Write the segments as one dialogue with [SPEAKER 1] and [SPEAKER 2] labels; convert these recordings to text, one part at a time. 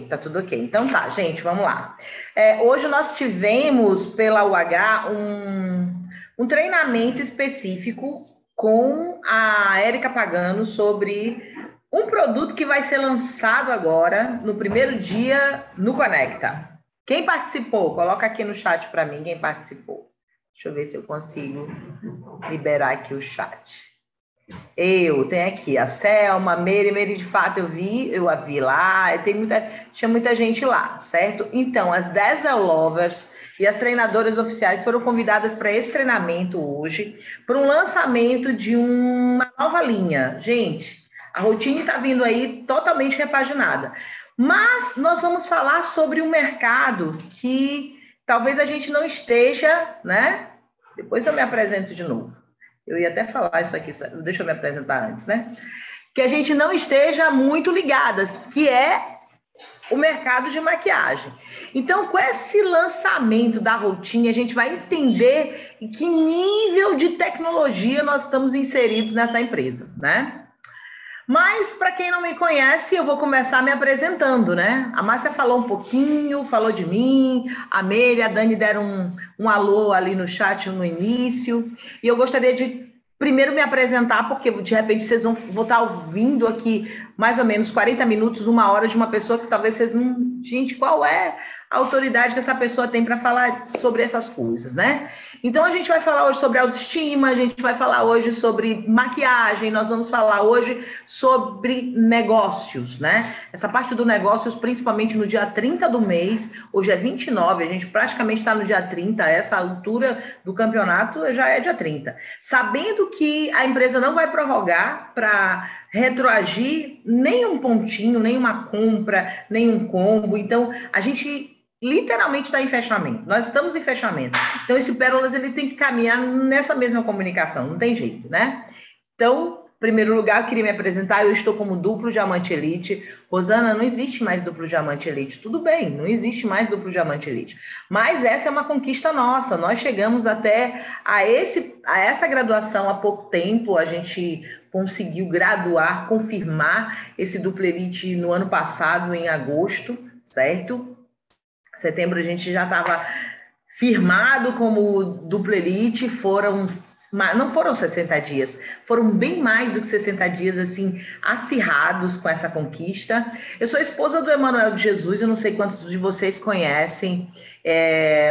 [SPEAKER 1] Tá tudo ok. Então tá, gente, vamos lá. Hoje nós tivemos pela UH um treinamento específico com a Érica Pagano sobre um produto que vai ser lançado agora, no primeiro dia, no Conecta. Quem participou? Coloca aqui no chat para mim quem participou. Deixa eu ver se eu consigo liberar aqui o chat. Tem aqui a Selma, Meire de fato eu a vi lá, tinha muita gente lá, certo? Então, as 10 Lovers e as treinadoras oficiais foram convidadas para esse treinamento hoje, para um lançamento de uma nova linha. Gente, a rotina está vindo aí totalmente repaginada, mas nós vamos falar sobre um mercado que talvez a gente não esteja, né? Depois eu me apresento de novo. Eu ia até falar isso aqui, deixa eu me apresentar antes, né? Que a gente não esteja muito ligadas, que é o mercado de maquiagem. Então, com esse lançamento da rotina, a gente vai entender em que nível de tecnologia nós estamos inseridos nessa empresa, né? Mas, para quem não me conhece, eu vou começar me apresentando, né? A Márcia falou um pouquinho, falou de mim, a Meire e a Dani deram um alô ali no chat no início, e eu gostaria de primeiro me apresentar, porque de repente vocês vão estar ouvindo aqui mais ou menos 40 minutos, uma hora de uma pessoa que talvez vocês não... Gente, qual é a autoridade que essa pessoa tem para falar sobre essas coisas, né? Então, a gente vai falar hoje sobre autoestima, a gente vai falar hoje sobre maquiagem, nós vamos falar hoje sobre negócios, né? Essa parte do negócios, principalmente no dia 30 do mês, hoje é 29, a gente praticamente está no dia 30, essa altura do campeonato já é dia 30. Sabendo que a empresa não vai prorrogar para retroagir nem um pontinho, nem uma compra, nem um combo, então a gente literalmente está em fechamento, nós estamos em fechamento, então esse Pérolas ele tem que caminhar nessa mesma comunicação, não tem jeito, né? Então, em primeiro lugar, eu queria me apresentar, eu estou como duplo diamante elite. Rosana, não existe mais duplo diamante elite. Tudo bem, não existe mais duplo diamante elite. Mas essa é uma conquista nossa. Nós chegamos até a essa graduação há pouco tempo. A gente conseguiu graduar, confirmar esse duplo elite no ano passado, em agosto, certo? Setembro a gente já estava firmado como duplo elite, não foram 60 dias, foram bem mais do que 60 dias, assim, acirrados com essa conquista. Eu sou esposa do Emanuel de Jesus, eu não sei quantos de vocês conhecem,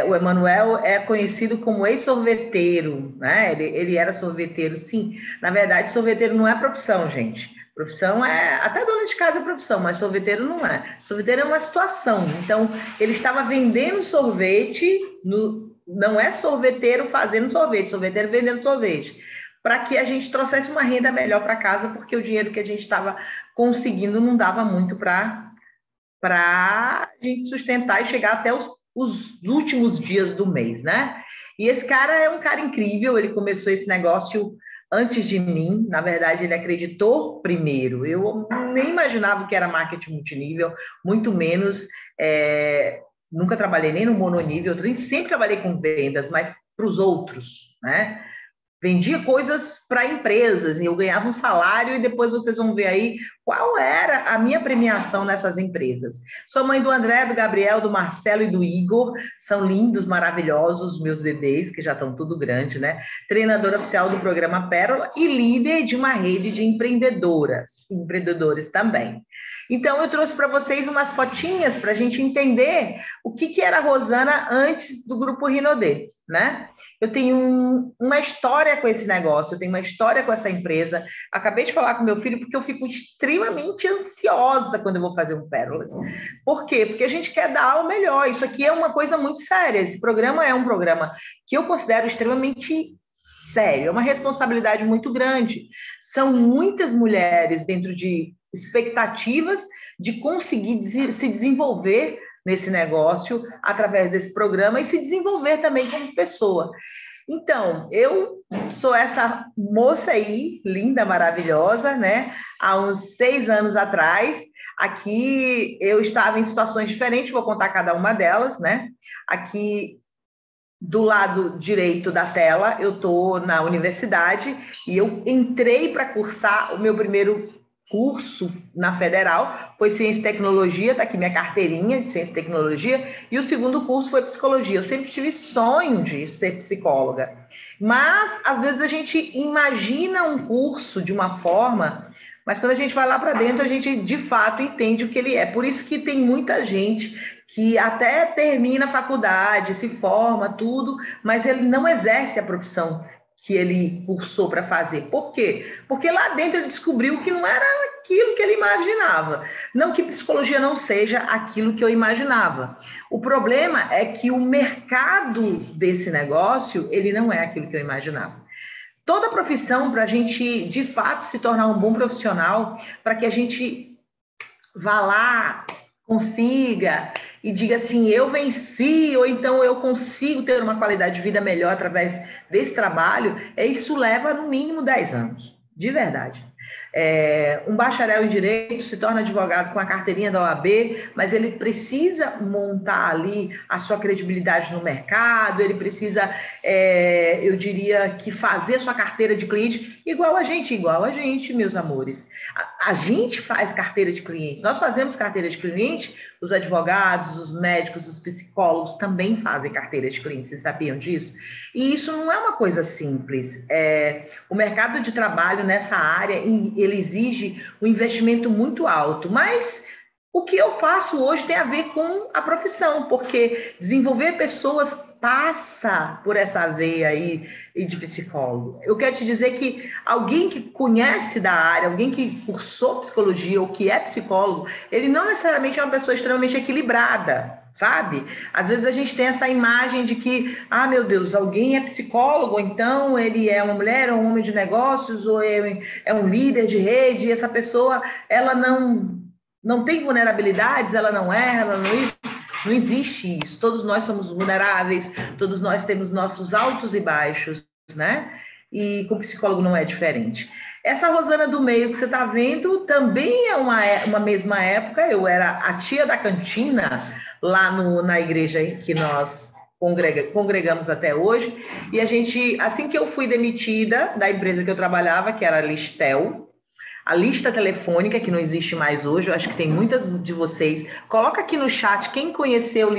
[SPEAKER 1] o Emanuel é conhecido como ex-sorveteiro, né? Ele era sorveteiro, sim. Na verdade, sorveteiro não é profissão, gente. Profissão até dona de casa é profissão, mas sorveteiro não é. Sorveteiro é uma situação. Então, ele estava vendendo sorvete, não é sorveteiro fazendo sorvete, sorveteiro vendendo sorvete, para que a gente trouxesse uma renda melhor para casa, porque o dinheiro que a gente estava conseguindo não dava muito para a gente sustentar e chegar até os últimos dias do mês, né? E esse cara é um cara incrível, ele começou esse negócio antes de mim, na verdade ele acreditou primeiro, eu nem imaginava o que era marketing multinível, muito menos, nunca trabalhei nem no mononível, sempre trabalhei com vendas, mas para os outros, né? Vendia coisas para empresas e eu ganhava um salário e depois vocês vão ver aí qual era a minha premiação nessas empresas. Sou mãe do André, do Gabriel, do Marcelo e do Igor, são lindos, maravilhosos, meus bebês, que já estão tudo grande, né? Treinadora oficial do programa Pérola e líder de uma rede de empreendedores também. Então, eu trouxe para vocês umas fotinhas para a gente entender o que era a Rosana antes do Grupo Rinodê, né? Eu tenho uma história com esse negócio, eu tenho uma história com essa empresa. Acabei de falar com meu filho porque eu fico extremamente ansiosa quando eu vou fazer um Pérolas. Por quê? Porque a gente quer dar o melhor. Isso aqui é uma coisa muito séria. Esse programa é um programa que eu considero extremamente sério, é uma responsabilidade muito grande. São muitas mulheres dentro de expectativas de conseguir se desenvolver nesse negócio através desse programa e se desenvolver também como pessoa. Então, eu sou essa moça aí, linda, maravilhosa, né? Há uns 6 anos atrás, aqui eu estava em situações diferentes, vou contar cada uma delas, né? Aqui do lado direito da tela, eu estou na universidade e eu entrei para cursar o meu primeiro curso na Federal foi Ciência e Tecnologia, tá aqui minha carteirinha de Ciência e Tecnologia, e o segundo curso foi Psicologia. Eu sempre tive sonho de ser psicóloga, mas às vezes a gente imagina um curso de uma forma, mas quando a gente vai lá para dentro, a gente de fato entende o que ele é. Por isso que tem muita gente que até termina a faculdade, se forma, tudo, mas ele não exerce a profissão que ele cursou para fazer. Por quê? Porque lá dentro ele descobriu que não era aquilo que ele imaginava. Não que psicologia não seja aquilo que eu imaginava. O problema é que o mercado desse negócio, ele não é aquilo que eu imaginava. Toda profissão, para a gente, de fato, se tornar um bom profissional, para que a gente vá lá, consiga e diga assim, eu venci, ou então eu consigo ter uma qualidade de vida melhor através desse trabalho, isso leva no mínimo 10 anos, de verdade. Um bacharel em Direito se torna advogado com a carteirinha da OAB, mas ele precisa montar ali a sua credibilidade no mercado, ele precisa, eu diria que fazer a sua carteira de cliente igual a gente, meus amores. A gente faz carteira de cliente, nós fazemos carteira de cliente, os advogados, os médicos, os psicólogos também fazem carteira de cliente, vocês sabiam disso? E isso não é uma coisa simples. O mercado de trabalho nessa área, ele exige um investimento muito alto, mas o que eu faço hoje tem a ver com a profissão, porque desenvolver pessoas passa por essa veia aí de psicólogo. Eu quero te dizer que alguém que conhece da área, alguém que cursou psicologia ou que é psicólogo, ele não necessariamente é uma pessoa extremamente equilibrada, sabe? Às vezes a gente tem essa imagem de que, meu Deus, alguém é psicólogo, então ele é uma mulher, ou um homem de negócios, ou é um líder de rede, e essa pessoa, ela não tem vulnerabilidades, ela não erra, não existe isso. Todos nós somos vulneráveis, todos nós temos nossos altos e baixos, né? E com o psicólogo não é diferente. Essa Rosana do meio que você está vendo também é uma mesma época. Eu era a tia da cantina lá na igreja que nós congregamos até hoje. E a gente, assim que eu fui demitida da empresa que eu trabalhava, que era a Listel, a lista telefônica, que não existe mais hoje, eu acho que tem muitas de vocês. Coloca aqui no chat quem conheceu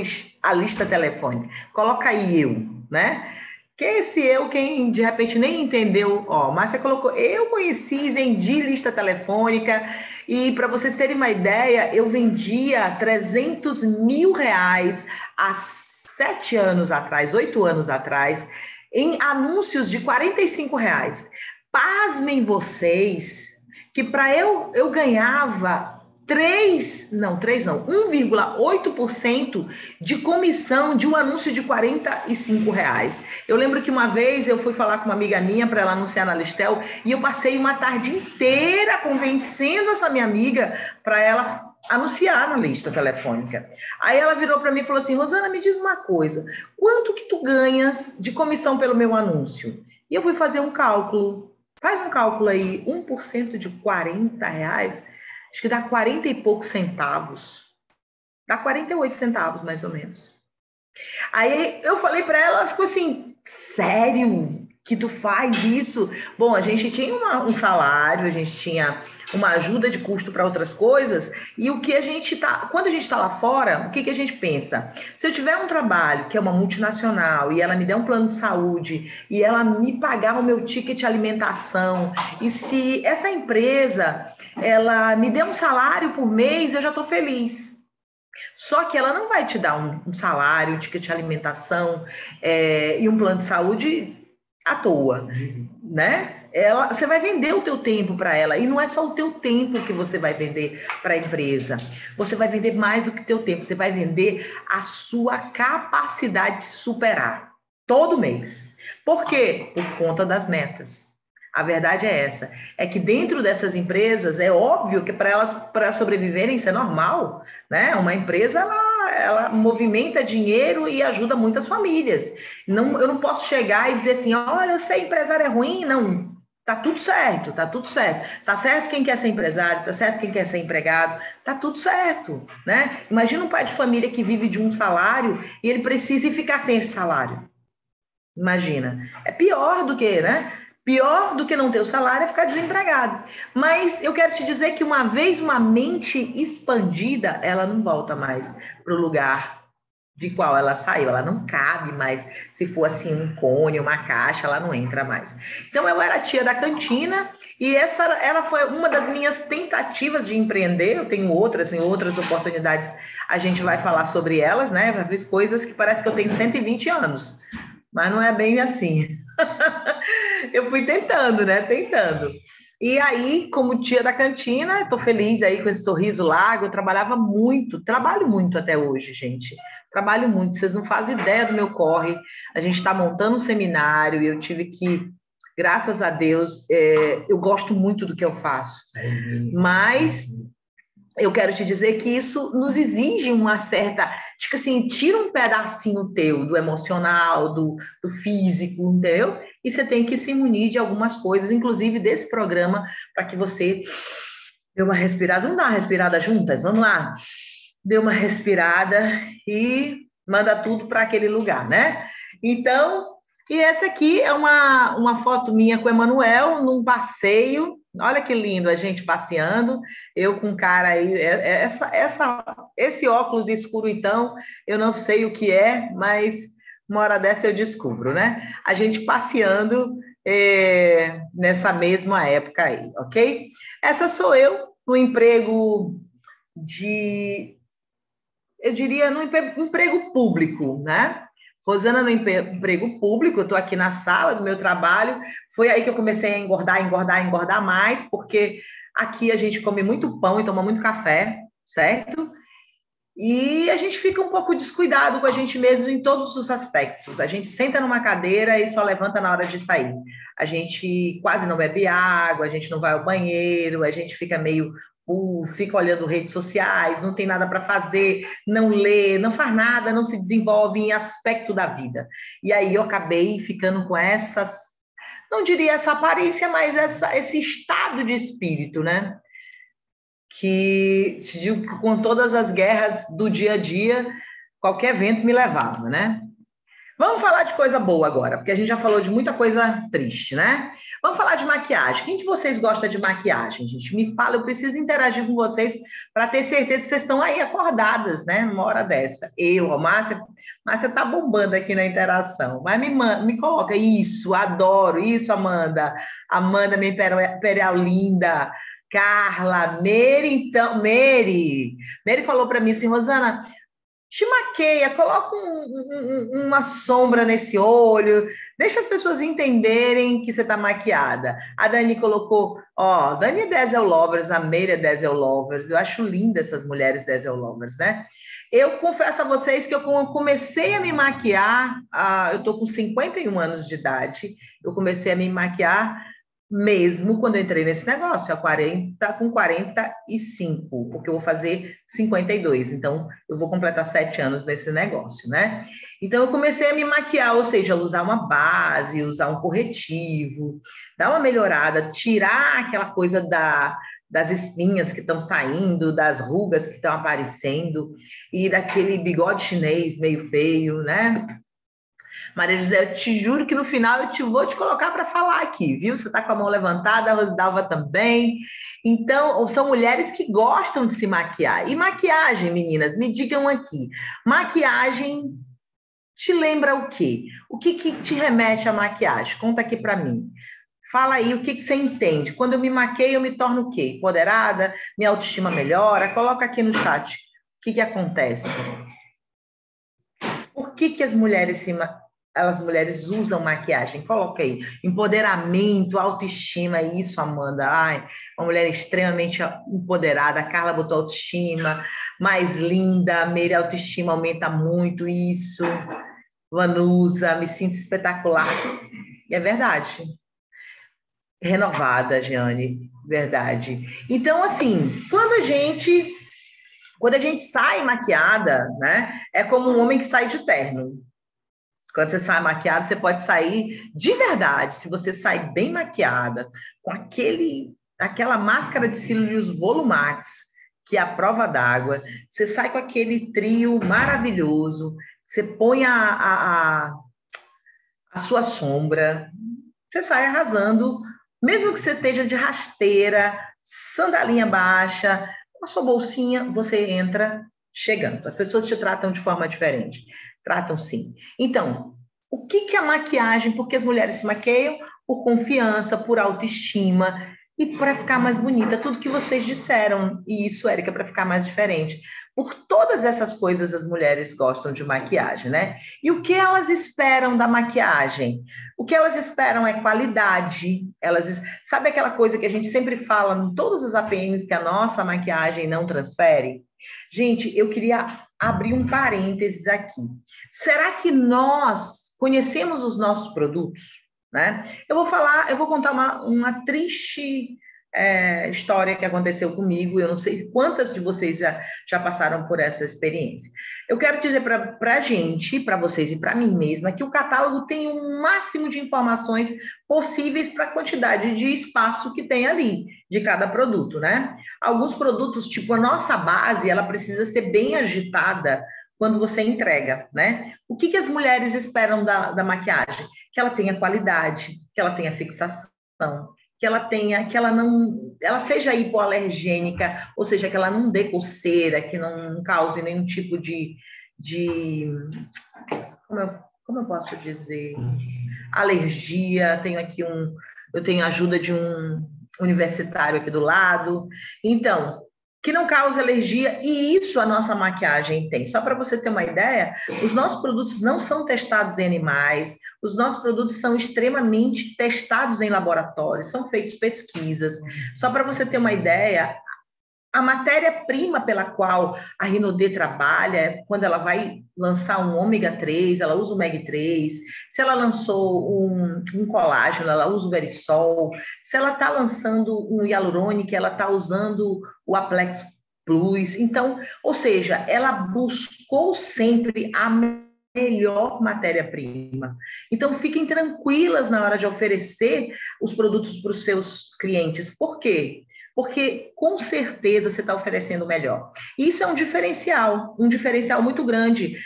[SPEAKER 1] a lista telefônica. Coloca aí eu, né? Que esse eu, quem de repente nem entendeu, Márcia colocou, eu conheci e vendi lista telefônica, e para vocês terem uma ideia, eu vendia 300 mil reais há 7 anos atrás, 8 anos atrás, em anúncios de 45 reais. Pasmem vocês, que para eu ganhava 1,8% de comissão de um anúncio de 45 reais. Eu lembro que uma vez eu fui falar com uma amiga minha para ela anunciar na Listel e eu passei uma tarde inteira convencendo essa minha amiga para ela anunciar na lista telefônica. Aí ela virou para mim e falou assim, Rosana, me diz uma coisa, quanto que tu ganhas de comissão pelo meu anúncio? E eu fui fazer um cálculo. Faz um cálculo aí, 1% de 40 reais, acho que dá 40 e poucos centavos. Dá 48 centavos, mais ou menos. Aí eu falei para ela, ela ficou assim, sério que tu faz isso? Bom, a gente tinha um salário, a gente tinha uma ajuda de custo para outras coisas, e o que a gente quando a gente está lá fora, o que a gente pensa? Se eu tiver um trabalho que é uma multinacional e ela me der um plano de saúde e ela me pagar o meu ticket de alimentação, e se essa empresa ela me der um salário por mês, eu já estou feliz. Só que ela não vai te dar um salário, um ticket de alimentação e um plano de saúde à toa, né? Você vai vender o teu tempo para ela, e não é só o teu tempo que você vai vender para a empresa, você vai vender mais do que o teu tempo, você vai vender a sua capacidade de superar, todo mês. Por quê? Por conta das metas. A verdade é essa, é que dentro dessas empresas, é óbvio que para elas, para sobreviverem, isso é normal, né? Uma empresa, ela movimenta dinheiro e ajuda muitas famílias. Eu não posso chegar e dizer assim, olha, ser empresário é ruim, não. Tá tudo certo, tá tudo certo. Tá certo quem quer ser empresário, tá certo quem quer ser empregado, tá tudo certo, né? Imagina um pai de família que vive de um salário e ele precisa ficar sem esse salário. Imagina. É pior do que, né? Pior do que não ter o salário é ficar desempregado. Mas eu quero te dizer que uma vez uma mente expandida, ela não volta mais para o lugar de qual ela saiu. Ela não cabe mais. Se for assim um cone, uma caixa, ela não entra mais. Então eu era tia da cantina e ela foi uma das minhas tentativas de empreender. Eu tenho outras, em outras oportunidades a gente vai falar sobre elas, né? Eu fiz coisas que parece que eu tenho 120 anos, mas não é bem assim. Eu fui tentando, né? Tentando. E aí, como tia da cantina, estou feliz aí com esse sorriso largo. Eu trabalhava muito, trabalho muito até hoje, gente. Trabalho muito, vocês não fazem ideia do meu corre. A gente está montando um seminário e eu tive que, graças a Deus, eu gosto muito do que eu faço. Mas eu quero te dizer que isso nos exige uma certa, tipo assim, tira um pedacinho teu do emocional, do físico, entendeu? E você tem que se munir de algumas coisas, inclusive desse programa, para que você dê uma respirada. Vamos dar uma respirada juntas? Vamos lá. Dê uma respirada e manda tudo para aquele lugar, né? Então, e essa aqui é uma foto minha com o Emanuel num passeio. Olha que lindo a gente passeando. Eu com cara aí, esse óculos escuro, então, eu não sei o que é, mas uma hora dessa eu descubro, né? A gente passeando nessa mesma época aí, ok? Essa sou eu no emprego eu diria, no emprego público, né? Rosana no emprego público, eu estou aqui na sala do meu trabalho, foi aí que eu comecei a engordar mais, porque aqui a gente come muito pão e toma muito café, certo? E a gente fica um pouco descuidado com a gente mesmo em todos os aspectos. A gente senta numa cadeira e só levanta na hora de sair. A gente quase não bebe água, a gente não vai ao banheiro, a gente fica meio fica olhando redes sociais, não tem nada para fazer, não lê, não faz nada, não se desenvolve em aspecto da vida. E aí eu acabei ficando com essas, não diria essa aparência, mas esse estado de espírito, né? Que com todas as guerras do dia a dia, qualquer vento me levava, né? Vamos falar de coisa boa agora, porque a gente já falou de muita coisa triste, né? Vamos falar de maquiagem. Quem de vocês gosta de maquiagem, gente? Me fala, eu preciso interagir com vocês para ter certeza que vocês estão aí acordadas, né? Numa hora dessa. A Márcia tá bombando aqui na interação, mas me coloca isso, adoro isso, Amanda. Amanda, minha imperial linda. Carla, Mary, então, Mary falou para mim assim, Rosana, te maqueia, coloca uma sombra nesse olho, deixa as pessoas entenderem que você está maquiada. A Dani colocou, ó, Dani é Dazzle Lovers, a Meire é Dazzle Lovers, eu acho linda essas mulheres Dazzle Lovers, né? Eu confesso a vocês que eu comecei a me maquiar, eu estou com 51 anos de idade, eu comecei a me maquiar mesmo quando eu entrei nesse negócio, com 45, porque eu vou fazer 52, então eu vou completar 7 anos nesse negócio, né? Então eu comecei a me maquiar, ou seja, usar uma base, usar um corretivo, dar uma melhorada, tirar aquela coisa das espinhas que estão saindo, das rugas que estão aparecendo, e daquele bigode chinês meio feio, né? Maria José, eu te juro que no final vou te colocar para falar aqui, viu? Você está com a mão levantada, a Rosidalva também. Então, são mulheres que gostam de se maquiar. E maquiagem, meninas, me digam aqui. Maquiagem te lembra o quê? O que te remete à maquiagem? Conta aqui para mim. Fala aí o que você entende. Quando eu me maqueio, eu me torno o quê? Empoderada? Minha autoestima melhora? Coloca aqui no chat. O que acontece? Por que as mulheres usam maquiagem? Coloca aí. Empoderamento, autoestima, isso, Amanda. Ai, uma mulher extremamente empoderada. A Carla botou autoestima, mais linda. A Meire, autoestima aumenta muito, isso. Vanusa, me sinto espetacular. E é verdade. Renovada, Jeane, verdade. Então, assim, quando a gente sai maquiada, né? É como um homem que sai de terno. Quando você sai maquiada, você pode sair de verdade. Se você sai bem maquiada, com aquela máscara de cílios Volumax, que é a prova d'água, você sai com aquele trio maravilhoso, você põe a sua sombra, você sai arrasando, mesmo que você esteja de rasteira, sandalinha baixa, com a sua bolsinha, você entra chegando. As pessoas te tratam de forma diferente. Tratam sim. Então, o que que é a maquiagem? Porque as mulheres se maqueiam por confiança, por autoestima e para ficar mais bonita. Tudo que vocês disseram, e isso, Érica, para ficar mais diferente. Por todas essas coisas, as mulheres gostam de maquiagem, né? E o que elas esperam da maquiagem? O que elas esperam é qualidade. Sabe aquela coisa que a gente sempre fala em todos os APMs que a nossa maquiagem não transfere? Gente, eu queria abrir um parênteses aqui. Será que nós conhecemos os nossos produtos? Né? Eu vou contar uma triste história que aconteceu comigo. Eu não sei quantas de vocês já passaram por essa experiência. Eu quero dizer para a gente, para vocês e para mim mesma, que o catálogo tem o máximo de informações possíveis para a quantidade de espaço que tem ali, de cada produto, né? Alguns produtos, tipo a nossa base, ela precisa ser bem agitada quando você entrega, né? O que as mulheres esperam da maquiagem? Que ela tenha qualidade, que ela tenha fixação, ela seja hipoalergênica, ou seja, que ela não dê coceira, que não cause nenhum tipo de como eu posso dizer, alergia. Eu tenho a ajuda de um universitário aqui do lado. Então, que não cause alergia, e isso a nossa maquiagem tem. Só para você ter uma ideia, os nossos produtos não são testados em animais, os nossos produtos são extremamente testados em laboratórios, são feitas pesquisas. Só para você ter uma ideia, a matéria-prima pela qual a Rinodê trabalha, quando ela vai lançar um ômega 3, ela usa o MEG 3. Se ela lançou um colágeno, ela usa o Verisol. Se ela está lançando um hialurônico, ela está usando o Aplex Plus. Então, ou seja, ela buscou sempre a melhor matéria-prima. Então, fiquem tranquilas na hora de oferecer os produtos para os seus clientes. Por quê? Porque com certeza você está oferecendo o melhor. Isso é um diferencial muito grande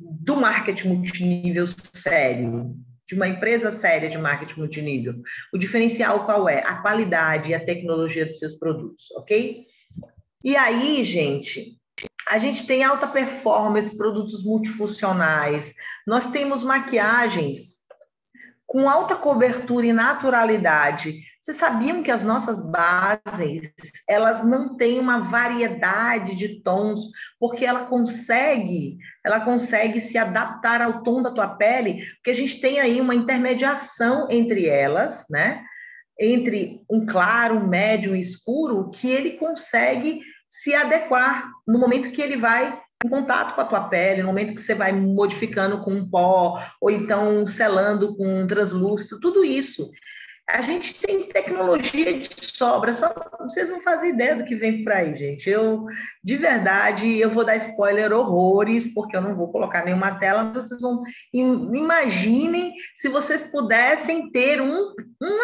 [SPEAKER 1] do marketing multinível sério, de uma empresa séria de marketing multinível. O diferencial qual é? A qualidade e a tecnologia dos seus produtos, ok? E aí, gente, a gente tem alta performance, produtos multifuncionais, nós temos maquiagens com alta cobertura e naturalidade. Vocês sabiam que as nossas bases, elas não têm uma variedade de tons, porque ela consegue se adaptar ao tom da tua pele, porque a gente tem aí uma intermediação entre elas, né? Entre um claro, um médio e um escuro, que ele consegue se adequar no momento que ele vai em contato com a tua pele, no momento que você vai modificando com um pó, ou então selando com um translúcido, tudo isso. A gente tem tecnologia de sobra, só vocês não fazem ideia do que vem por aí, gente. De verdade, eu vou dar spoiler horrores, porque eu não vou colocar nenhuma tela, mas vocês vão. Imaginem se vocês pudessem ter um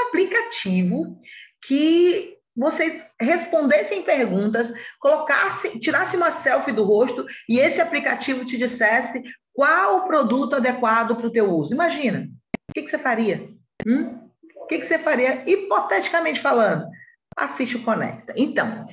[SPEAKER 1] aplicativo que vocês respondessem perguntas, tirassem uma selfie do rosto e esse aplicativo te dissesse qual o produto adequado para o teu uso. Imagina, o que você faria? O que você faria, hipoteticamente falando? Assiste o Conecta. Então,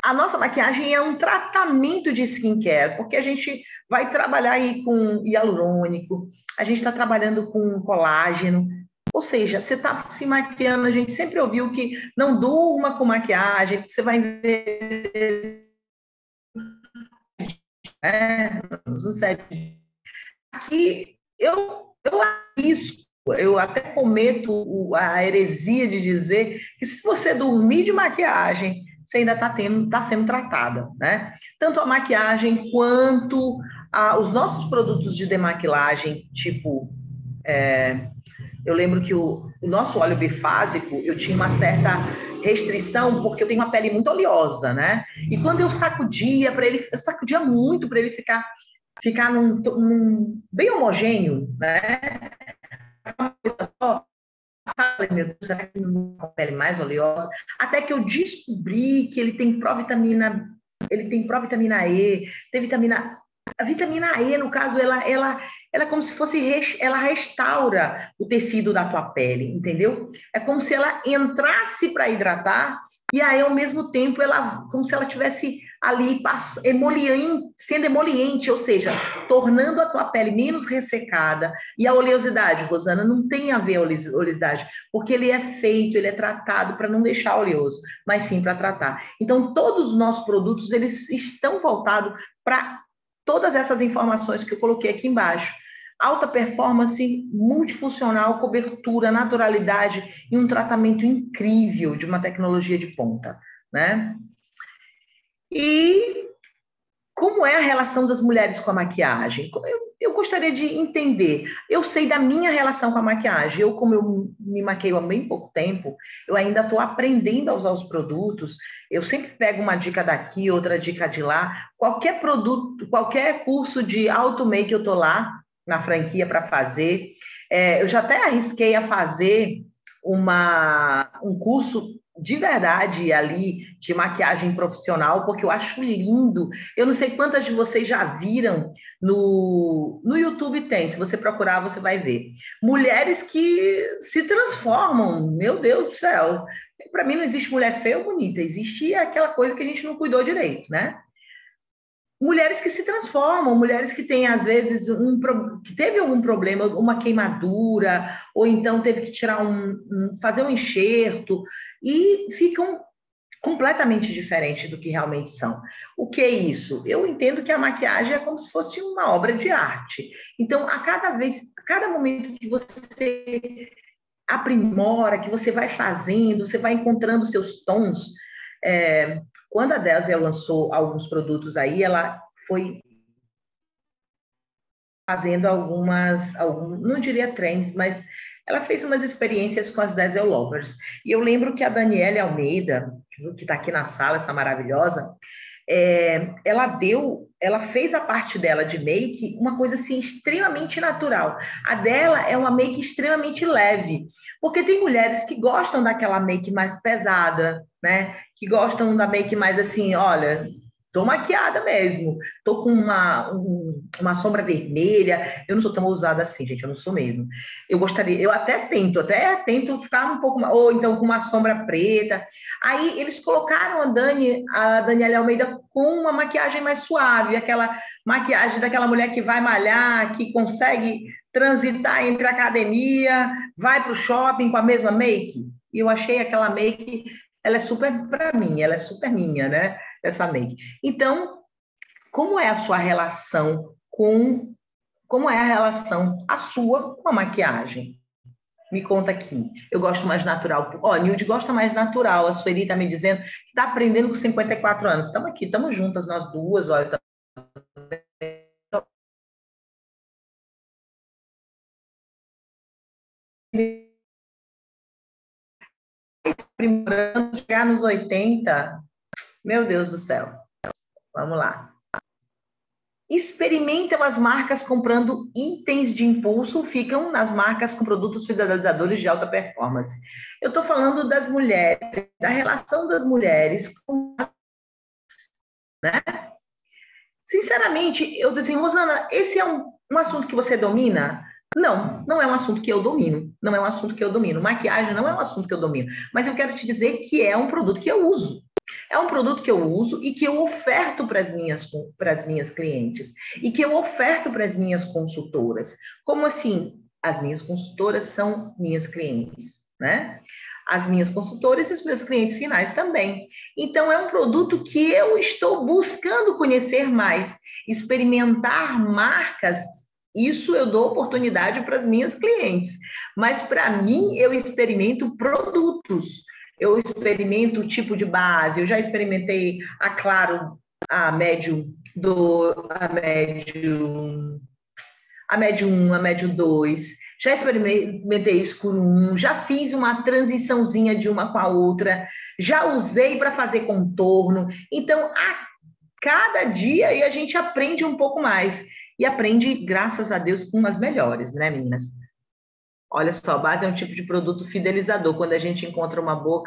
[SPEAKER 1] a nossa maquiagem é um tratamento de skincare, porque a gente vai trabalhar aí com hialurônico, a gente está trabalhando com colágeno. Ou seja, você está se maquiando, a gente sempre ouviu que não durma com maquiagem, você vai ver, né? Aqui eu arrisco, eu até cometo a heresia de dizer que se você dormir de maquiagem, você ainda está sendo tratada, né? Tanto a maquiagem quanto os nossos produtos de demaquilagem, tipo... eu lembro que o nosso óleo bifásico, eu tinha uma certa restrição, porque eu tenho uma pele muito oleosa, né? E quando eu sacudia muito para ele ficar bem homogêneo, né? Meu Deus, será que não é uma pele mais oleosa? Até que eu descobri que ele tem provitamina E, tem vitamina A vitamina E, no caso, ela é como se fosse, ela restaura o tecido da tua pele, entendeu? É como se ela entrasse para hidratar e aí, ao mesmo tempo, ela, como se ela tivesse ali sendo emoliente, ou seja, tornando a tua pele menos ressecada. E a oleosidade, Rosana, não tem a ver a oleosidade, porque ele é feito, ele é tratado para não deixar oleoso, mas sim para tratar. Então, todos os nossos produtos, eles estão voltados para todas essas informações que eu coloquei aqui embaixo. Alta performance, multifuncional, cobertura, naturalidade e um tratamento incrível de uma tecnologia de ponta, né? E como é a relação das mulheres com a maquiagem? Eu gostaria de entender. Eu sei da minha relação com a maquiagem. Eu, como eu me maqueio há bem pouco tempo, eu ainda estou aprendendo a usar os produtos. Eu sempre pego uma dica daqui, outra dica de lá. Qualquer produto, qualquer curso de auto-make eu estou lá na franquia para fazer. Eu já até arrisquei a fazer um curso de verdade ali de maquiagem profissional, porque eu acho lindo. Eu não sei quantas de vocês já viram no YouTube tem, se você procurar você vai ver. Mulheres que se transformam, meu Deus do céu. Para mim não existe mulher feia ou bonita, existe aquela coisa que a gente não cuidou direito, né? Mulheres que se transformam, mulheres que têm, às vezes, que teve algum problema, uma queimadura, ou então teve que tirar fazer um enxerto, e ficam completamente diferentes do que realmente são. O que é isso? Eu entendo que a maquiagem é como se fosse uma obra de arte. Então, a cada momento que você aprimora, que você vai fazendo, você vai encontrando seus tons. Quando a Désia lançou alguns produtos aí, ela foi fazendo não diria trends, mas ela fez umas experiências com as Diesel Lovers. E eu lembro que a Daniele Almeida, que está aqui na sala, essa maravilhosa, ela fez a parte dela de make uma coisa assim extremamente natural. A dela é uma make extremamente leve, porque tem mulheres que gostam daquela make mais pesada, né? Que gostam da make mais assim, olha, tô maquiada mesmo, tô com uma sombra vermelha. Eu não sou tão ousada assim, gente, eu não sou mesmo. Eu até tento ficar um pouco, ou então com uma sombra preta. Aí eles colocaram a Daniela Almeida com uma maquiagem mais suave, aquela maquiagem daquela mulher que vai malhar, que consegue transitar entre a academia, vai para o shopping com a mesma make. E eu achei aquela make, ela é super para mim, ela é super minha, né? Essa make. Então, como é a sua relação como é a relação a sua com a maquiagem? Me conta aqui. Eu gosto mais natural. Ó, Nilde gosta mais natural. A Sueli está me dizendo que está aprendendo com 54 anos. Estamos aqui, estamos juntas nós duas. Olha, aprimorando, chegar nos 80. Meu Deus do céu. Vamos lá. Experimentam as marcas comprando itens de impulso, ficam nas marcas com produtos fidelizadores de alta performance. Eu estou falando das mulheres, da relação das mulheres com, né? Sinceramente, eu disse assim, Rosana, esse é um assunto que você domina? Não, não é um assunto que eu domino. Não é um assunto que eu domino. Maquiagem não é um assunto que eu domino. Mas eu quero te dizer que é um produto que eu uso. É um produto que eu uso e que eu oferto para as minhas clientes. E que eu oferto para as minhas consultoras. Como assim? As minhas consultoras são minhas clientes, né? As minhas consultoras e os meus clientes finais também. Então, é um produto que eu estou buscando conhecer mais, experimentar marcas. Isso eu dou oportunidade para as minhas clientes. Mas, para mim, eu experimento produtos. Eu experimento o tipo de base. Eu já experimentei a Claro, a médio, a médio 1, a médio 2. Já experimentei escuro 1, já fiz uma transiçãozinha de uma com a outra, já usei para fazer contorno. Então, a cada dia aí a gente aprende um pouco mais. E aprende, graças a Deus, com as melhores, né, meninas? Olha só, base é um tipo de produto fidelizador. Quando a gente encontra uma boa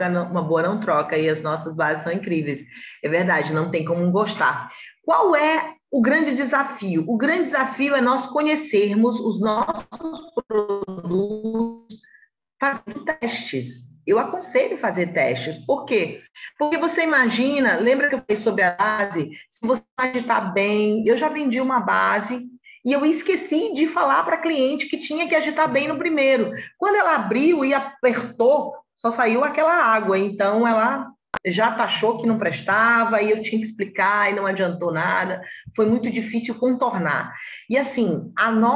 [SPEAKER 1] não troca, e as nossas bases são incríveis. É verdade, não tem como gostar. Qual é o grande desafio? O grande desafio é nós conhecermos os nossos produtos, fazendo testes. Eu aconselho fazer testes. Por quê? Porque você imagina, lembra que eu falei sobre a base? Se você agitar bem, eu já vendi uma base e eu esqueci de falar para a cliente que tinha que agitar bem no primeiro. Quando ela abriu e apertou, só saiu aquela água. Então, ela já taxou que não prestava e eu tinha que explicar e não adiantou nada. Foi muito difícil contornar. E assim,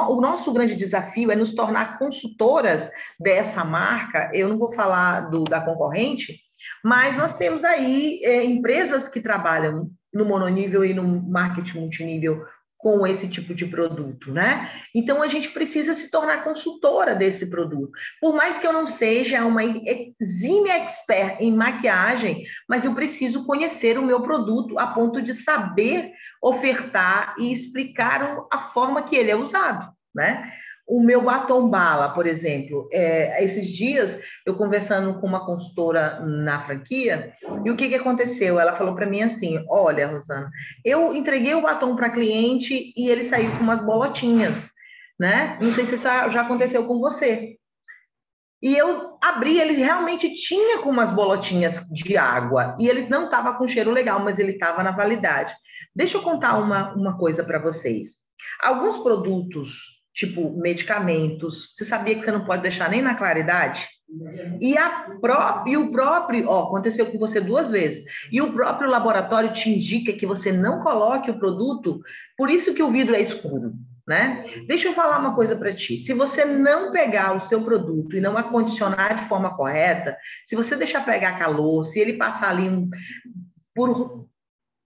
[SPEAKER 1] o nosso grande desafio é nos tornar consultoras dessa marca. Eu não vou falar da concorrente, mas nós temos aí empresas que trabalham no mononível e no marketing multinível com esse tipo de produto, né? Então, a gente precisa se tornar consultora desse produto. Por mais que eu não seja uma exímia expert em maquiagem, mas eu preciso conhecer o meu produto a ponto de saber ofertar e explicar a forma que ele é usado, né? O meu batom bala, por exemplo, esses dias eu conversando com uma consultora na franquia, e o que aconteceu? Ela falou para mim assim: olha, Rosana, eu entreguei o batom para cliente e ele saiu com umas bolotinhas, né? Não sei se isso já aconteceu com você. E eu abri, ele realmente tinha com umas bolotinhas de água, e ele não estava com cheiro legal, mas ele estava na validade. Deixa eu contar uma coisa para vocês. Alguns produtos, tipo medicamentos, você sabia que você não pode deixar nem na claridade? E o próprio, aconteceu com você 2 vezes, e o próprio laboratório te indica que você não coloque o produto, por isso que o vidro é escuro, né? Deixa eu falar uma coisa para ti. Se você não pegar o seu produto e não acondicionar de forma correta, se você deixar pegar calor, se ele passar ali por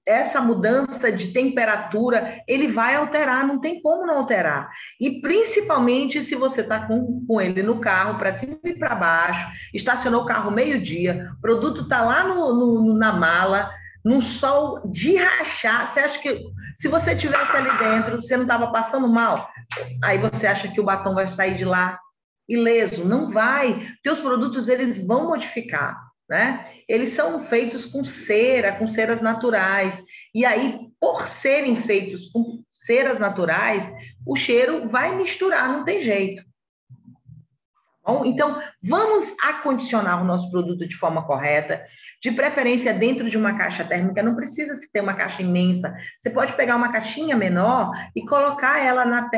[SPEAKER 1] essa mudança de temperatura, ele vai alterar, não tem como não alterar. E principalmente se você está com ele no carro, para cima e para baixo, estacionou o carro meio-dia, o produto está lá na mala, num sol de rachar. Você acha que se você tivesse ali dentro, você não estava passando mal? Aí você acha que o batom vai sair de lá ileso? Não vai. Teus produtos, eles vão modificar, né? Eles são feitos com cera, com ceras naturais. E aí, por serem feitos com ceras naturais, o cheiro vai misturar, não tem jeito. Bom, então, vamos acondicionar o nosso produto de forma correta, de preferência dentro de uma caixa térmica. Não precisa se ter uma caixa imensa. Você pode pegar uma caixinha menor e colocar ela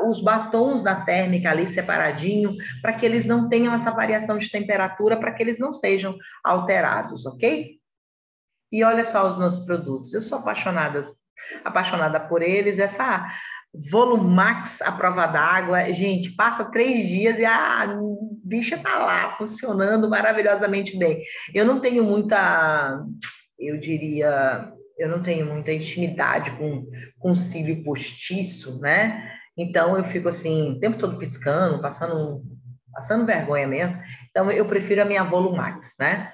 [SPEAKER 1] os batons da térmica ali separadinho, para que eles não tenham essa variação de temperatura, para que eles não sejam alterados, ok? E olha só os nossos produtos. Eu sou apaixonada por eles. Essa Volumax à prova d'água, gente, passa 3 dias e a bicha tá lá funcionando maravilhosamente bem. Eu não tenho muita, eu diria, eu não tenho muita intimidade com cílio postiço, né? Então eu fico assim, o tempo todo piscando, passando vergonha mesmo. Então eu prefiro a minha Volumax, né?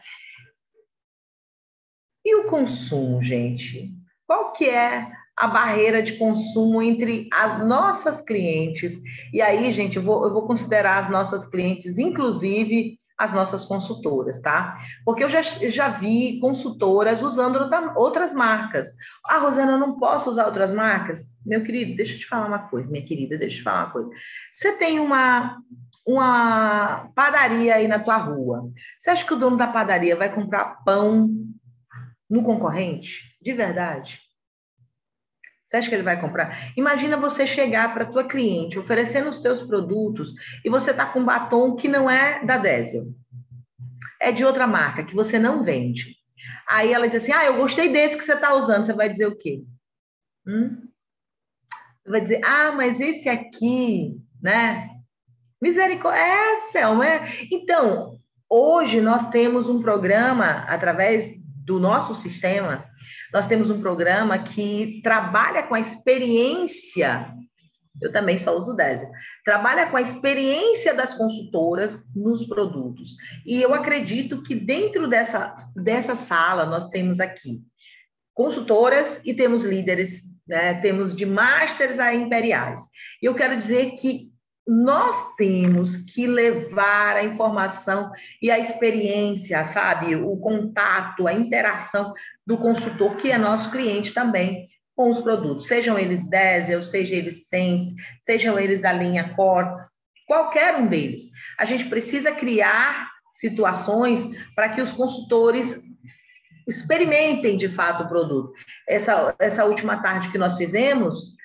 [SPEAKER 1] E o consumo, gente? Qual que é a barreira de consumo entre as nossas clientes? E aí, gente, eu vou considerar as nossas clientes, inclusive as nossas consultoras, tá? Porque eu já vi consultoras usando outras marcas. Ah, Rosana, eu não posso usar outras marcas? Meu querido, deixa eu te falar uma coisa, minha querida, deixa eu te falar uma coisa. Você tem uma padaria aí na tua rua. Você acha que o dono da padaria vai comprar pão no concorrente? De verdade? Você acha que ele vai comprar? Imagina você chegar para a tua cliente oferecendo os teus produtos e você está com um batom que não é da Diesel, é de outra marca, que você não vende. Aí ela diz assim, eu gostei desse que você está usando. Você vai dizer o quê? Você vai dizer, mas esse aqui, né? Misericórdia, Selma. Então, hoje nós temos um programa, através do nosso sistema, nós temos um programa que trabalha com a experiência, eu também só uso o Désio, trabalha com a experiência das consultoras nos produtos. E eu acredito que dentro dessa sala nós temos aqui consultoras e temos líderes, né? Temos de masters a imperiais. E eu quero dizer que nós temos que levar a informação e a experiência, sabe? O contato, a interação do consultor, que é nosso cliente também, com os produtos, sejam eles Diesel, sejam eles Sense, sejam eles da linha Corps, qualquer um deles. A gente precisa criar situações para que os consultores experimentem de fato o produto. Essa última tarde que nós fizemos,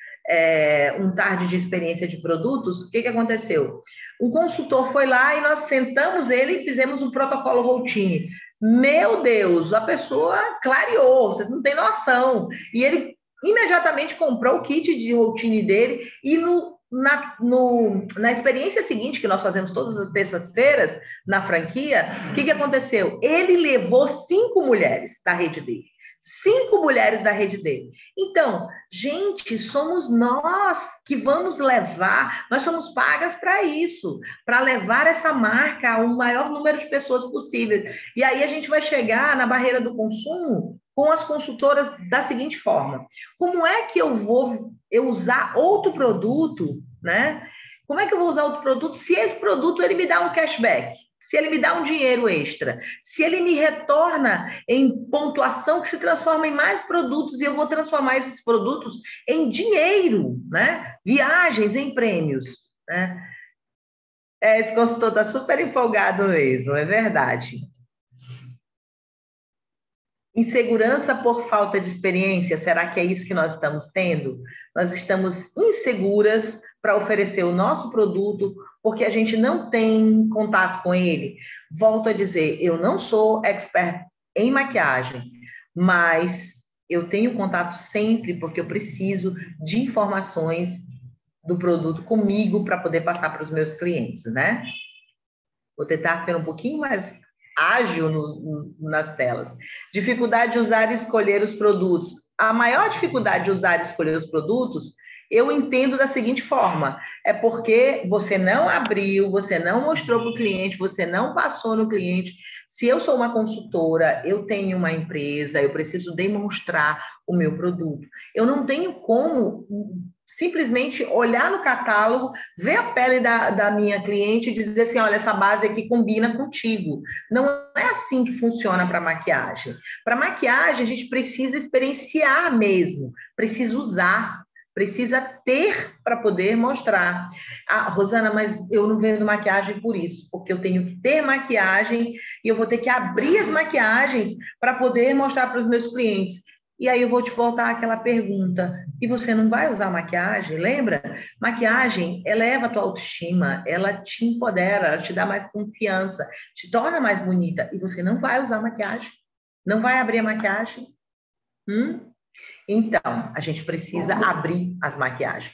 [SPEAKER 1] um tarde de experiência de produtos, o que aconteceu? Um consultor foi lá e nós sentamos ele e fizemos um protocolo routine. Meu Deus, a pessoa clareou, você não tem noção. E ele imediatamente comprou o kit de routine dele e na experiência seguinte, que nós fazemos todas as terças-feiras na franquia, o que aconteceu? Ele levou 5 mulheres da rede dele. 5 mulheres da rede dele. Então, gente, somos nós que vamos levar, nós somos pagas para isso, para levar essa marca a um maior número de pessoas possível. E aí a gente vai chegar na barreira do consumo com as consultoras da seguinte forma: como é que eu vou usar outro produto, né? Como é que eu vou usar outro produto se esse produto ele me dá um cashback? Se ele me dá um dinheiro extra, se ele me retorna em pontuação que se transforma em mais produtos e eu vou transformar esses produtos em dinheiro, né? Viagens em prêmios, né? Esse consultor está super empolgado mesmo, é verdade. Insegurança por falta de experiência, será que é isso que nós estamos tendo? Nós estamos inseguras para oferecer o nosso produto porque a gente não tem contato com ele. Volto a dizer, eu não sou expert em maquiagem, mas eu tenho contato sempre porque eu preciso de informações do produto comigo para poder passar para os meus clientes, né? Vou tentar ser um pouquinho mais ágil nas telas. Dificuldade de usar e escolher os produtos. A maior dificuldade de usar e escolher os produtos, eu entendo da seguinte forma: é porque você não abriu, você não mostrou para o cliente, você não passou no cliente. Se eu sou uma consultora, eu tenho uma empresa, eu preciso demonstrar o meu produto. Eu não tenho como simplesmente olhar no catálogo, ver a pele da minha cliente e dizer assim, olha, essa base aqui combina contigo. Não é assim que funciona para maquiagem. Para maquiagem, a gente precisa experienciar mesmo, precisa usar, precisa ter para poder mostrar. Ah, Rosana, mas eu não vendo maquiagem por isso, porque eu tenho que ter maquiagem e eu vou ter que abrir as maquiagens para poder mostrar para os meus clientes. E aí eu vou te voltar àquela pergunta: e você não vai usar maquiagem? Lembra? Maquiagem eleva a tua autoestima, ela te empodera, ela te dá mais confiança, te torna mais bonita. E você não vai usar maquiagem? Não vai abrir a maquiagem? Então, a gente precisa abrir as maquiagens.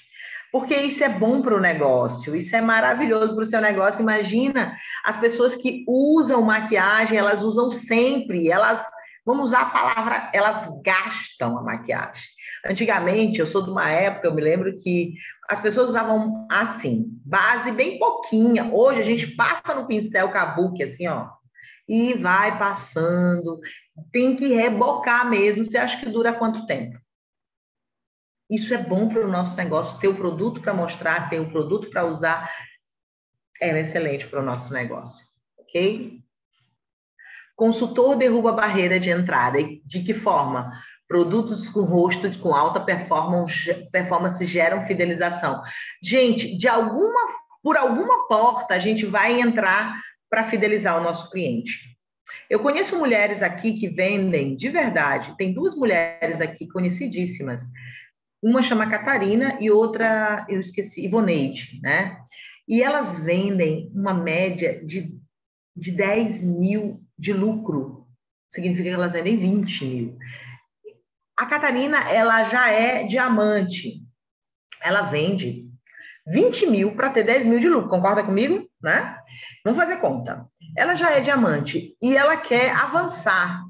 [SPEAKER 1] Porque isso é bom para o negócio, isso é maravilhoso para o seu negócio. Imagina as pessoas que usam maquiagem, elas usam sempre, vamos usar a palavra, elas gastam a maquiagem. Antigamente, eu sou de uma época, eu me lembro que as pessoas usavam assim, base bem pouquinha. Hoje a gente passa no pincel kabuki, assim, ó, e vai passando. Tem que rebocar mesmo. Você acha que dura quanto tempo? Isso é bom para o nosso negócio, ter o produto para mostrar, ter o produto para usar, é excelente para o nosso negócio, ok? Consultor derruba a barreira de entrada. De que forma? Produtos com rosto com alta performance geram fidelização. Gente, por alguma porta a gente vai entrar para fidelizar o nosso cliente. Eu conheço mulheres aqui que vendem de verdade. Tem 2 mulheres aqui conhecidíssimas. Uma chama Catarina e outra, eu esqueci, Ivoneide, né? E elas vendem uma média de 10 mil de lucro. Significa que elas vendem 20 mil. A Catarina, ela já é diamante. Ela vende 20 mil para ter 10 mil de lucro. Concorda comigo? Né? Vamos fazer conta. Ela já é diamante e ela quer avançar,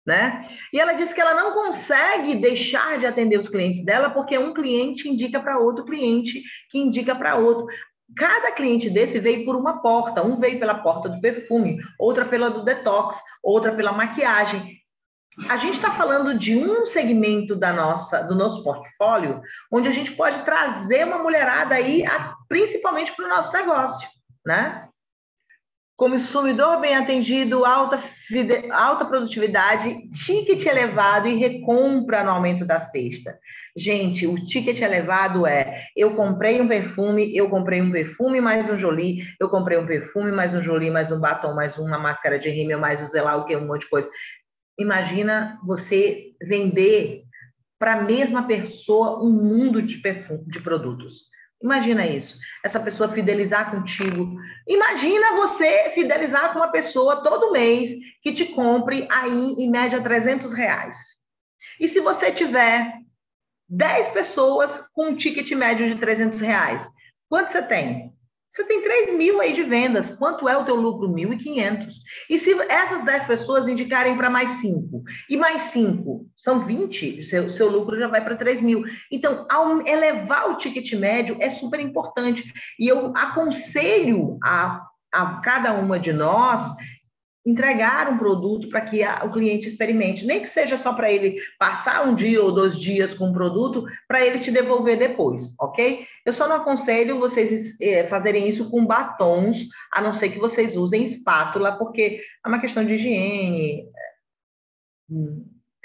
[SPEAKER 1] né? E ela disse que ela não consegue deixar de atender os clientes dela porque um cliente indica para outro cliente que indica para outro. Cada cliente desse veio por uma porta. Um veio pela porta do perfume, outra pela do detox, outra pela maquiagem. A gente está falando de um segmento do nosso portfólio onde a gente pode trazer uma mulherada aí, principalmente para o nosso negócio, né? Consumidor bem atendido, alta produtividade, ticket elevado e recompra no aumento da cesta. Gente, o ticket elevado é: eu comprei um perfume mais um Jolie, eu comprei um perfume mais um Jolie, mais um batom, mais uma máscara de rímel, mais sei lá o que, um monte de coisa. Imagina você vender para a mesma pessoa um mundo de perfume, de produtos. Imagina isso. Essa pessoa fidelizar contigo. Imagina você fidelizar com uma pessoa todo mês que te compre aí, em média, R$300. E se você tiver 10 pessoas com um ticket médio de R$300, quanto você tem? Você tem 3.000 aí de vendas. Quanto é o teu lucro? 1.500. E se essas 10 pessoas indicarem para mais 5, e mais 5 são 20, seu lucro já vai para 3.000. Então, ao elevar o ticket médio é super importante. E eu aconselho a cada uma de nós entregar um produto para que o cliente experimente, nem que seja só para ele passar um dia ou 2 dias com o produto, para ele te devolver depois, ok? Eu só não aconselho vocês fazerem isso com batons, a não ser que vocês usem espátula, porque é uma questão de higiene,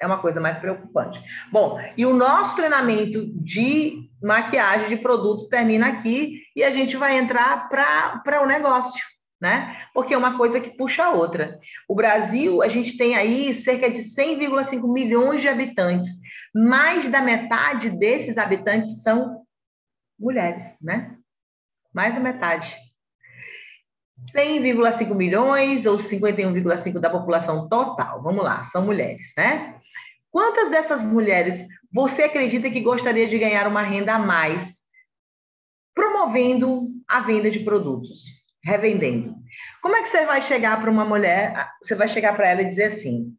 [SPEAKER 1] é uma coisa mais preocupante. Bom, e o nosso treinamento de maquiagem de produto termina aqui e a gente vai entrar para o negócio, né? Porque é uma coisa que puxa a outra. O Brasil, a gente tem aí cerca de 100,5 milhões de habitantes. Mais da metade desses habitantes são mulheres, né? Mais da metade. 100,5 milhões ou 51,5% da população total. Vamos lá, são mulheres, né? Quantas dessas mulheres você acredita que gostaria de ganhar uma renda a mais promovendo a venda de produtos, revendendo? Como é que você vai chegar para uma mulher, você vai chegar para ela e dizer assim,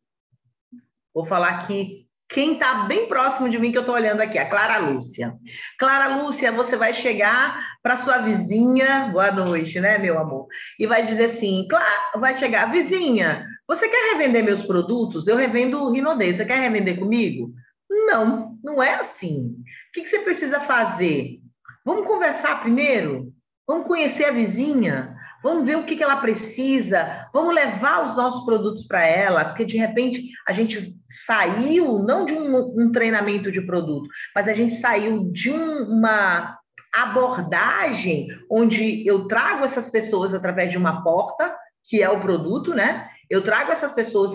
[SPEAKER 1] vou falar aqui, quem está bem próximo de mim que eu estou olhando aqui, a Clara Lúcia. Clara Lúcia, você vai chegar para sua vizinha, boa noite, né, meu amor? E vai dizer assim, vai chegar, vizinha, você quer revender meus produtos? Eu revendo Rinodê, você quer revender comigo? Não, não é assim. O que você precisa fazer? Vamos conversar primeiro? Vamos conhecer a vizinha? Vamos ver o que ela precisa, vamos levar os nossos produtos para ela, porque de repente a gente saiu, não de um treinamento de produto, mas a gente saiu de uma abordagem onde eu trago essas pessoas através de uma porta, que é o produto, né? Eu trago essas pessoas,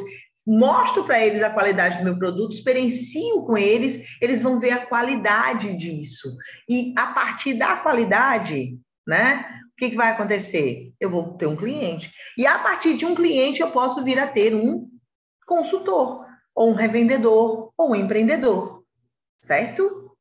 [SPEAKER 1] mostro para eles a qualidade do meu produto, experiencio com eles, eles vão ver a qualidade disso. E a partir da qualidade, né? O que vai acontecer? Eu vou ter um cliente. E a partir de um cliente, eu posso vir a ter um consultor, ou um revendedor, ou um empreendedor. Certo?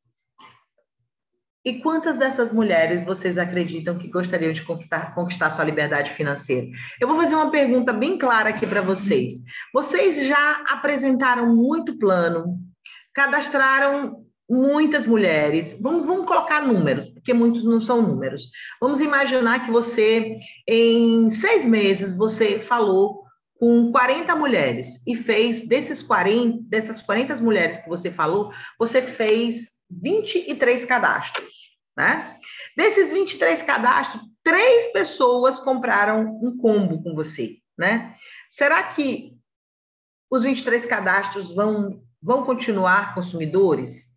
[SPEAKER 1] E quantas dessas mulheres vocês acreditam que gostariam de conquistar sua liberdade financeira? Eu vou fazer uma pergunta bem clara aqui para vocês. Vocês já apresentaram muito plano, cadastraram muitas mulheres, vamos colocar números, porque muitos não são números. Vamos imaginar que você, em 6 meses, você falou com 40 mulheres e fez, dessas 40 mulheres que você falou, você fez 23 cadastros, né? Desses 23 cadastros, 3 pessoas compraram um combo com você, né? Será que os 23 cadastros vão continuar consumidores?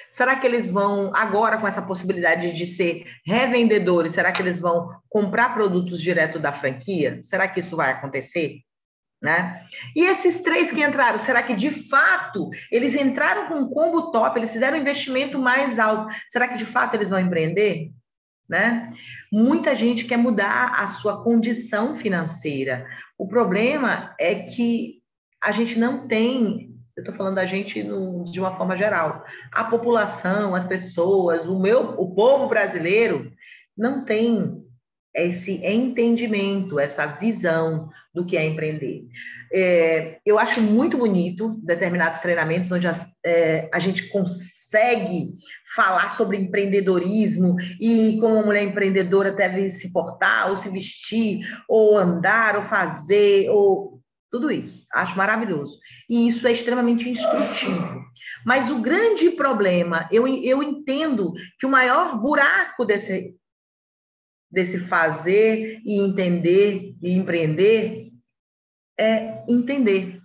[SPEAKER 1] Será que eles vão, agora com essa possibilidade de ser revendedores, será que eles vão comprar produtos direto da franquia? Será que isso vai acontecer? Né? E esses 3 que entraram, será que de fato eles entraram com um combo top, eles fizeram um investimento mais alto? Será que de fato eles vão empreender? Né? Muita gente quer mudar a sua condição financeira. O problema é que a gente não tem, eu estou falando da gente de uma forma geral, a população, as pessoas, o povo brasileiro não tem esse entendimento, essa visão do que é empreender. Eu acho muito bonito determinados treinamentos onde a gente consegue falar sobre empreendedorismo e como uma mulher empreendedora deve se portar, ou se vestir, ou andar, ou fazer, ou tudo isso. Acho maravilhoso. E isso é extremamente instrutivo. Mas o grande problema, eu entendo que o maior buraco desse fazer e entender e empreender é entender,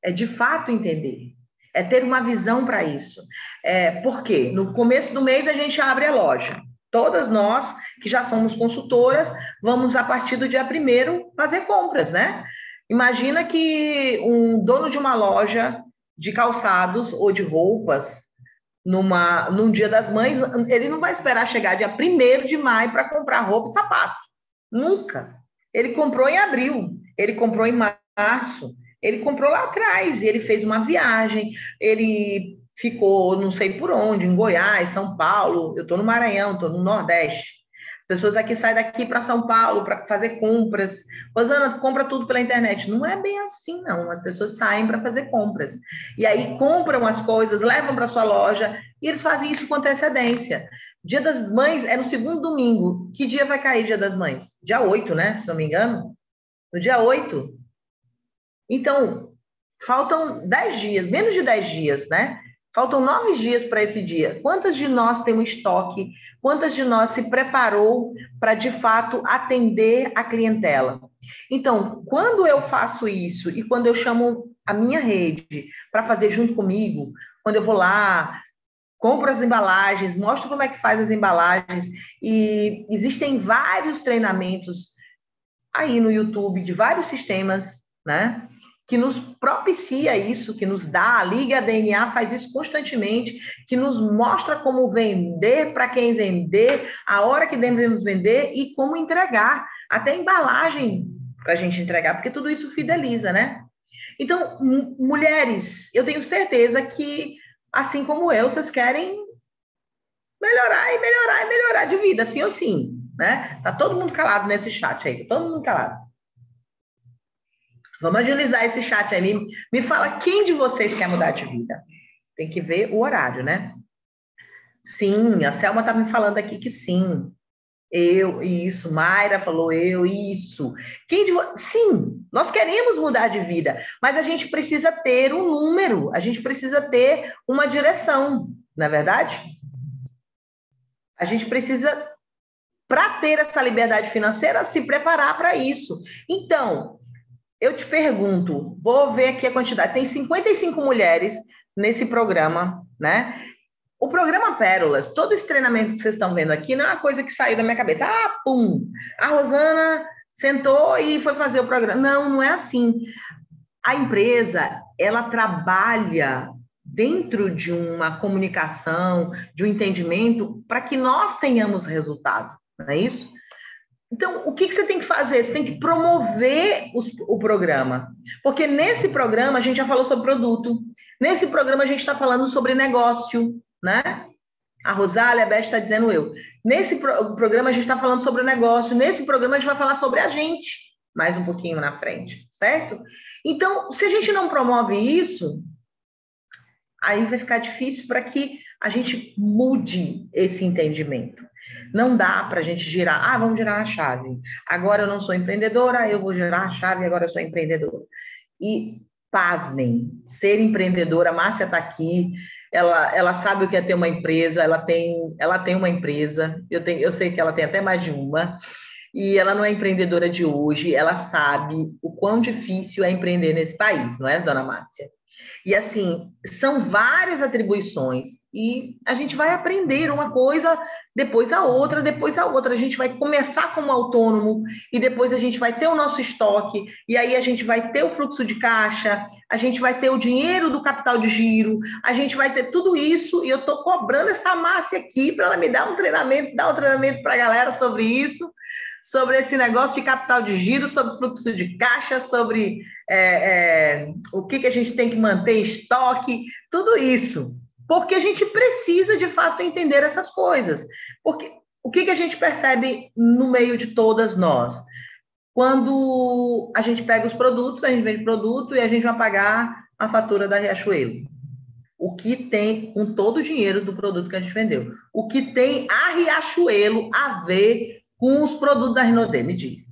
[SPEAKER 1] é de fato entender, é ter uma visão para isso. Por quê? No começo do mês a gente abre a loja. Todas nós que já somos consultoras, vamos a partir do dia 1º fazer compras, né? Imagina que um dono de uma loja de calçados ou de roupas, num Dia das Mães, ele não vai esperar chegar dia 1º de maio para comprar roupa e sapato. Nunca. Ele comprou em abril, ele comprou em março, ele comprou lá atrás, e ele fez uma viagem, ele ficou não sei por onde, em Goiás, São Paulo, eu estou no Maranhão, estou no Nordeste. As pessoas aqui saem daqui para São Paulo para fazer compras. Rosana, tu compra tudo pela internet. Não é bem assim, não. As pessoas saem para fazer compras. E aí compram as coisas, levam para sua loja, e eles fazem isso com antecedência. Dia das Mães é no segundo domingo. Que dia vai cair Dia das Mães? Dia 8, né? Se não me engano. No dia 8. Então, faltam 10 dias, menos de 10 dias, né? Faltam 9 dias para esse dia. Quantas de nós tem um estoque? Quantas de nós se preparou para, de fato, atender a clientela? Então, quando eu faço isso e quando eu chamo a minha rede para fazer junto comigo, quando eu vou lá, compro as embalagens, mostro como é que faz as embalagens, e existem vários treinamentos aí no YouTube de vários sistemas, né? Que nos propicia isso, que nos dá, a Liga DNA faz isso constantemente, que nos mostra como vender, para quem vender, a hora que devemos vender e como entregar, até embalagem para a gente entregar, porque tudo isso fideliza, né? Então, mulheres, eu tenho certeza que, assim como eu, vocês querem melhorar e melhorar e melhorar de vida, sim ou sim, né? Tá todo mundo calado nesse chat aí, todo mundo calado. Vamos agilizar esse chat aí. Me fala quem de vocês quer mudar de vida. Tem que ver o horário, né? Sim, a Selma tá me falando aqui que sim. Eu, isso. Mayra falou eu, isso. Sim, nós queremos mudar de vida, mas a gente precisa ter um número, a gente precisa ter uma direção, não é verdade? A gente precisa, para ter essa liberdade financeira, se preparar para isso. Então, eu te pergunto, vou ver aqui a quantidade, tem 55 mulheres nesse programa, né? O programa Pérolas, todo esse treinamento que vocês estão vendo aqui, não é uma coisa que saiu da minha cabeça. Ah, pum! A Rosana sentou e foi fazer o programa. Não, não é assim. A empresa, ela trabalha dentro de uma comunicação, de um entendimento, para que nós tenhamos resultado, não é isso? Então, o que você tem que fazer? Você tem que promover o programa. Porque nesse programa a gente já falou sobre produto. Nesse programa a gente está falando sobre negócio, né? A Rosália, a Beth está dizendo eu. Nesse programa a gente está falando sobre o negócio. Nesse programa a gente vai falar sobre a gente, mais um pouquinho na frente, certo? Então, se a gente não promove isso, aí vai ficar difícil para que a gente mude esse entendimento. Não dá para a gente girar, vamos girar a chave. Agora eu não sou empreendedora, eu vou girar a chave, agora eu sou empreendedora. E, pasmem, ser empreendedora, a Márcia está aqui, ela sabe o que é ter uma empresa, ela tem uma empresa, eu sei que ela tem até mais de uma, e ela não é empreendedora de hoje, ela sabe o quão difícil é empreender nesse país, não é, dona Márcia? E assim, são várias atribuições e a gente vai aprender uma coisa, depois a outra, depois a outra. A gente vai começar como autônomo e depois a gente vai ter o nosso estoque e aí a gente vai ter o fluxo de caixa, a gente vai ter o dinheiro do capital de giro, a gente vai ter tudo isso e eu estou cobrando essa Márcia aqui para ela me dar um treinamento, dar um treinamento para a galera sobre isso, sobre esse negócio de capital de giro, sobre fluxo de caixa, sobre o que a gente tem que manter em estoque, tudo isso. Porque a gente precisa, de fato, entender essas coisas. Porque o que a gente percebe no meio de todas nós? Quando a gente pega os produtos, a gente vende produto e a gente vai pagar a fatura da Riachuelo. O que tem com todo o dinheiro do produto que a gente vendeu? O que tem a Riachuelo a ver com os produtos da Rinodê, me diz.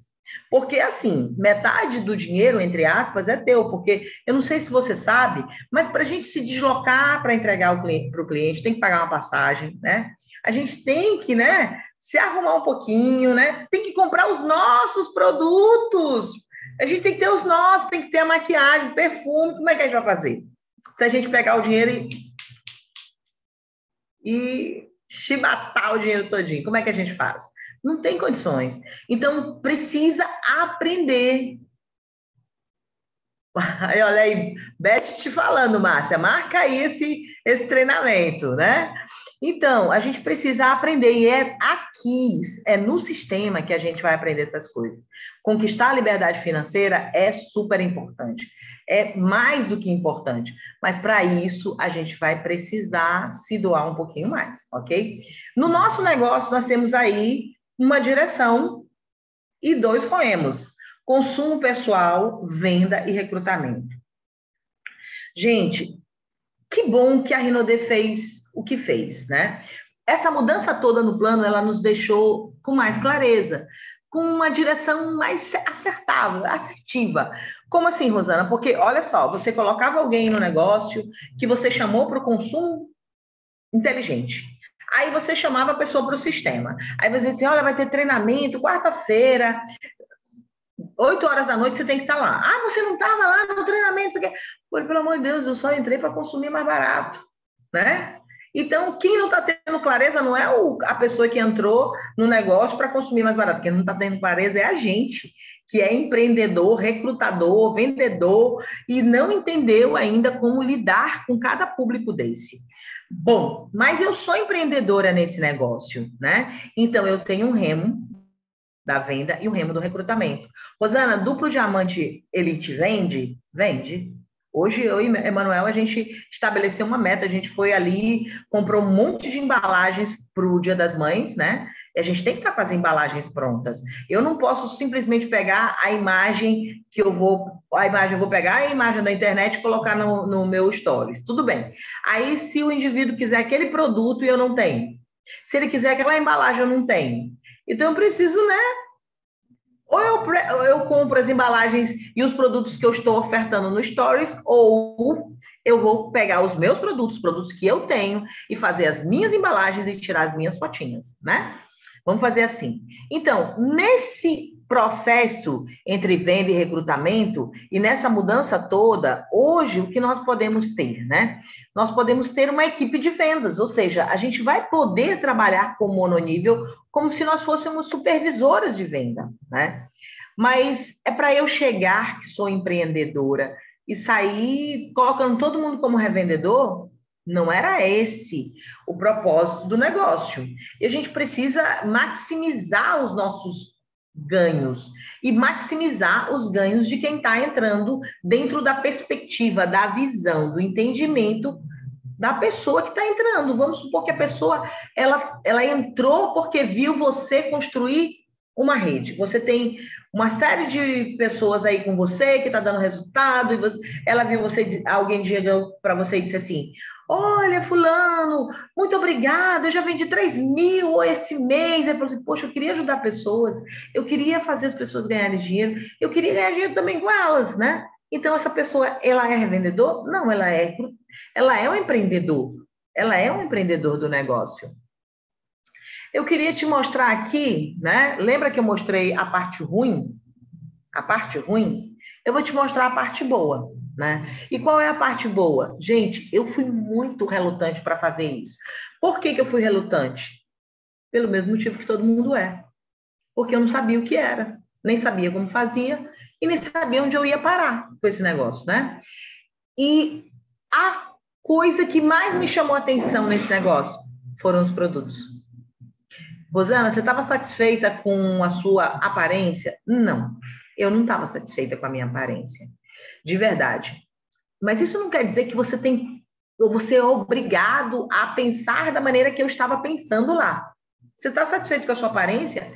[SPEAKER 1] Porque, assim, metade do dinheiro, entre aspas, é teu, porque eu não sei se você sabe, mas para a gente se deslocar para entregar para o cliente, tem que pagar uma passagem, né? A gente tem que, né, se arrumar um pouquinho, né? Tem que comprar os nossos produtos. A gente tem que ter os nossos, tem que ter a maquiagem, o perfume. Como é que a gente vai fazer? Se a gente pegar o dinheiro e chibatar o dinheiro todinho, como é que a gente faz? Não tem condições. Então, precisa aprender. Aí, olha aí, Beth te falando, Márcia, marca aí esse treinamento, né? Então, a gente precisa aprender, e é aqui, é no sistema que a gente vai aprender essas coisas. Conquistar a liberdade financeira é super importante, é mais do que importante, mas para isso a gente vai precisar se doar um pouquinho mais, ok? No nosso negócio, nós temos aí uma direção e 2 poemos. Consumo pessoal, venda e recrutamento. Gente, que bom que a Rinode fez o que fez, né? Essa mudança toda no plano, ela nos deixou com mais clareza, com uma direção mais assertiva. Como assim, Rosana? Porque, olha só, você colocava alguém no negócio que você chamou para o consumo inteligente. Aí você chamava a pessoa para o sistema. Aí você disse, olha, vai ter treinamento quarta-feira, 8 horas da noite você tem que estar lá. Ah, você não estava lá no treinamento? Você quer... Pô, pelo amor de Deus, eu só entrei para consumir mais barato, né? Então, quem não está tendo clareza não é a pessoa que entrou no negócio para consumir mais barato. Quem não está tendo clareza é a gente, que é empreendedor, recrutador, vendedor, e não entendeu ainda como lidar com cada público desse. Bom, mas eu sou empreendedora nesse negócio, né? Então, eu tenho um remo da venda e o remo do recrutamento. Rosana, duplo diamante Elite vende? Vende. Hoje eu e Emanuel, a gente estabeleceu uma meta, a gente foi ali, comprou um monte de embalagens para o Dia das Mães, né? E a gente tem que estar com as embalagens prontas. Eu não posso simplesmente pegar a imagem eu vou pegar a imagem da internet e colocar no meu stories. Tudo bem. Aí, se o indivíduo quiser aquele produto e eu não tenho, se ele quiser aquela embalagem, eu não tenho. Então, eu preciso, né? Ou eu compro as embalagens e os produtos que eu estou ofertando no Stories, ou eu vou pegar os meus produtos que eu tenho, e fazer as minhas embalagens e tirar as minhas fotinhas, né? Vamos fazer assim. Então, nesse processo entre venda e recrutamento, e nessa mudança toda, hoje, o que nós podemos ter, né? Nós podemos ter uma equipe de vendas, ou seja, a gente vai poder trabalhar com mononível como se nós fôssemos supervisoras de venda, né? Mas é para eu chegar, que sou empreendedora, e sair colocando todo mundo como revendedor? Não era esse o propósito do negócio. E a gente precisa maximizar os nossos ganhos e maximizar os ganhos de quem está entrando dentro da perspectiva, da visão, do entendimento da pessoa que está entrando. Vamos supor que a pessoa ela entrou porque viu você construir uma rede. Você tem uma série de pessoas aí com você que está dando resultado, e ela viu você, alguém chegou para você e disse assim: olha, fulano, muito obrigada, eu já vendi 3.000 esse mês. Aí falou assim: poxa, eu queria ajudar pessoas, eu queria fazer as pessoas ganharem dinheiro, eu queria ganhar dinheiro também com elas, né? Então, essa pessoa, ela é revendedor? Não, ela é um empreendedor. Ela é um empreendedor do negócio. Eu queria te mostrar aqui, né? Lembra que eu mostrei a parte ruim? A parte ruim? Eu vou te mostrar a parte boa, né? E qual é a parte boa? Gente, eu fui muito relutante para fazer isso. Por que eu fui relutante? Pelo mesmo motivo que todo mundo é. Porque eu não sabia o que era, nem sabia como fazia, e nem sabia onde eu ia parar com esse negócio, né? E a coisa que mais me chamou a atenção nesse negócio foram os produtos. Rosana, você estava satisfeita com a sua aparência? Não, eu não estava satisfeita com a minha aparência, de verdade. Mas isso não quer dizer que você é obrigado a pensar da maneira que eu estava pensando lá. Você está satisfeito com a sua aparência?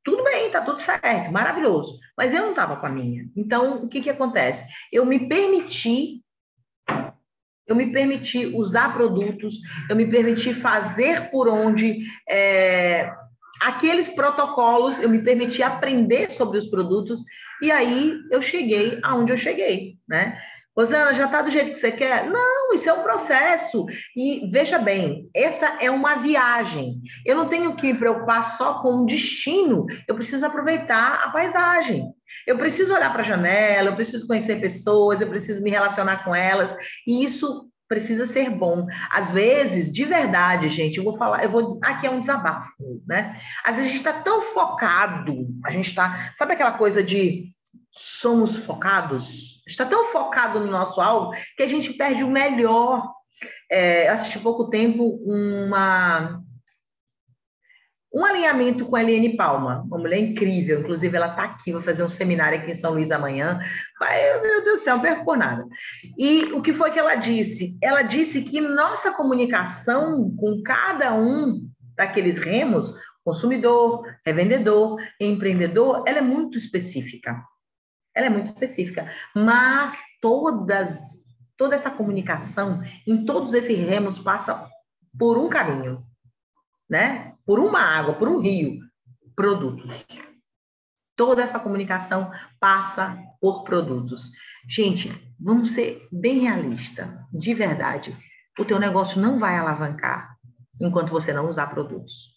[SPEAKER 1] Tudo bem, está tudo certo, maravilhoso. Mas eu não estava com a minha. Então, o que acontece? Eu me permiti usar produtos, eu me permiti fazer por onde aqueles protocolos, eu me permiti aprender sobre os produtos, e aí eu cheguei aonde eu cheguei, né? Rosana, já está do jeito que você quer? Não, isso é um processo. E veja bem, essa é uma viagem. Eu não tenho que me preocupar só com o destino, eu preciso aproveitar a paisagem. Eu preciso olhar para a janela, eu preciso conhecer pessoas, eu preciso me relacionar com elas, e isso precisa ser bom. Às vezes, de verdade, gente, aqui é um desabafo, né? Às vezes a gente está tão focado, a gente está, sabe aquela coisa de somos focados? Está tão focado no nosso alvo que a gente perde o melhor. Assisti há pouco tempo um alinhamento com a Eliane Palma, uma mulher incrível, inclusive ela está aqui, vai fazer um seminário aqui em São Luís amanhã. Meu Deus do céu, não perco por nada. E o que foi que ela disse? Ela disse que nossa comunicação com cada um daqueles remos, consumidor, revendedor, empreendedor, ela é muito específica. Ela é muito específica, mas toda essa comunicação em todos esses remos passa por um caminho, né? Por uma água, por um rio, produtos. Toda essa comunicação passa por produtos. Gente, vamos ser bem realistas, de verdade. O teu negócio não vai alavancar enquanto você não usar produtos.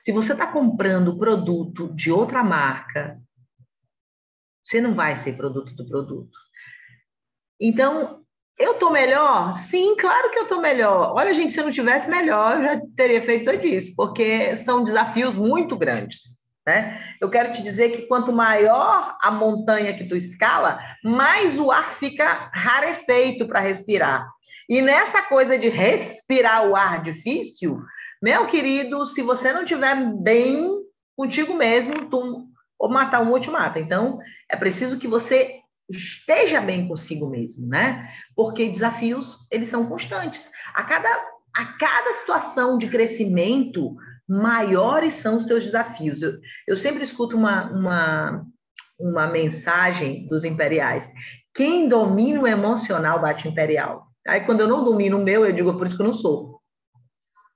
[SPEAKER 1] Se você está comprando produto de outra marca, você não vai ser produto do produto. Então, eu estou melhor? Sim, claro que eu estou melhor. Olha, gente, se eu não tivesse melhor, eu já teria feito tudo isso, porque são desafios muito grandes, né? Eu quero te dizer que quanto maior a montanha que tu escala, mais o ar fica rarefeito para respirar. E nessa coisa de respirar o ar difícil, meu querido, se você não estiver bem contigo mesmo, tu ou matar um ou te mata. Então, é preciso que você esteja bem consigo mesmo, né? Porque desafios, eles são constantes. A cada situação de crescimento, maiores são os teus desafios. Eu sempre escuto uma mensagem dos imperiais. Quem domina o emocional bate imperial. Aí, quando eu não domino o meu, eu digo, é por isso que eu não sou.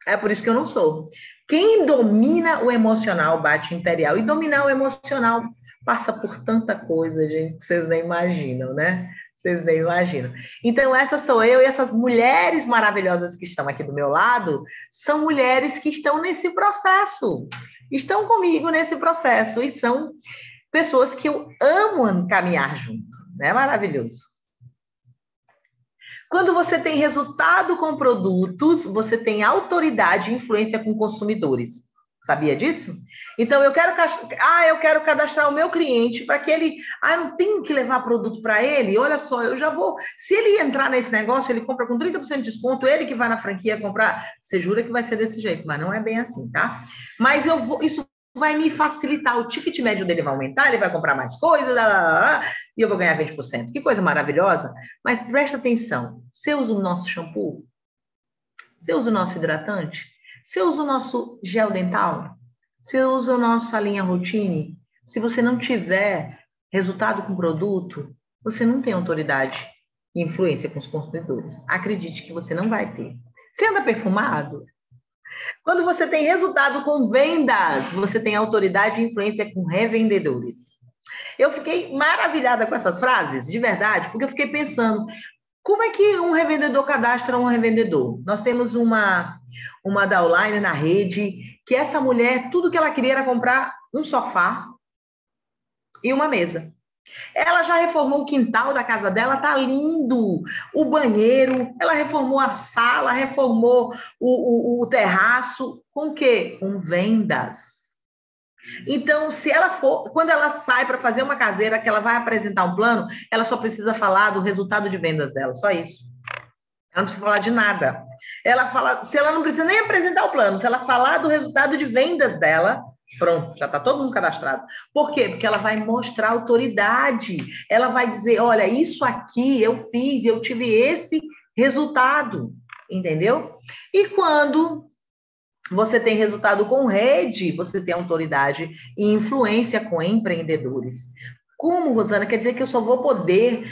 [SPEAKER 1] É por isso que eu não sou. Quem domina o emocional bate imperial. E dominar o emocional passa por tanta coisa, gente, que vocês nem imaginam, né? Vocês nem imaginam. Então, essa sou eu e essas mulheres maravilhosas que estão aqui do meu lado são mulheres que estão nesse processo. Estão comigo nesse processo e são pessoas que eu amo caminhar junto. É maravilhoso. Quando você tem resultado com produtos, você tem autoridade e influência com consumidores. Sabia disso? Então, eu quero cadastrar o meu cliente para que ele... eu não tenho que levar produto para ele? Olha só, eu já vou... Se ele entrar nesse negócio, ele compra com 30% de desconto, ele que vai na franquia comprar. Você jura que vai ser desse jeito, mas não é bem assim, tá? Mas isso vai me facilitar, o ticket médio dele vai aumentar, ele vai comprar mais coisas, e eu vou ganhar 20%. Que coisa maravilhosa. Mas presta atenção, você usa o nosso shampoo? Você usa o nosso hidratante? Você usa o nosso gel dental? Você usa a nossa linha Routine? Se você não tiver resultado com o produto, você não tem autoridade e influência com os consumidores. Acredite que você não vai ter. Você anda perfumado? Quando você tem resultado com vendas, você tem autoridade e influência com revendedores. Eu fiquei maravilhada com essas frases, de verdade, porque eu fiquei pensando, como é que um revendedor cadastra um revendedor? Nós temos uma downline na rede, que essa mulher, tudo que ela queria era comprar um sofá e uma mesa. Ela já reformou o quintal da casa dela, tá lindo. O banheiro, ela reformou a sala, reformou o terraço. Com o quê? Com vendas. Então, quando ela sai para fazer uma caseira, que ela vai apresentar um plano, ela só precisa falar do resultado de vendas dela, só isso. Ela não precisa falar de nada. Se ela não precisa nem apresentar o plano, se ela falar do resultado de vendas dela, pronto, já está todo mundo cadastrado. Por quê? Porque ela vai mostrar autoridade. Ela vai dizer, olha, isso aqui eu fiz, eu tive esse resultado, entendeu? E quando você tem resultado com rede, você tem autoridade e influência com empreendedores. Como, Rosana? Quer dizer que eu só vou poder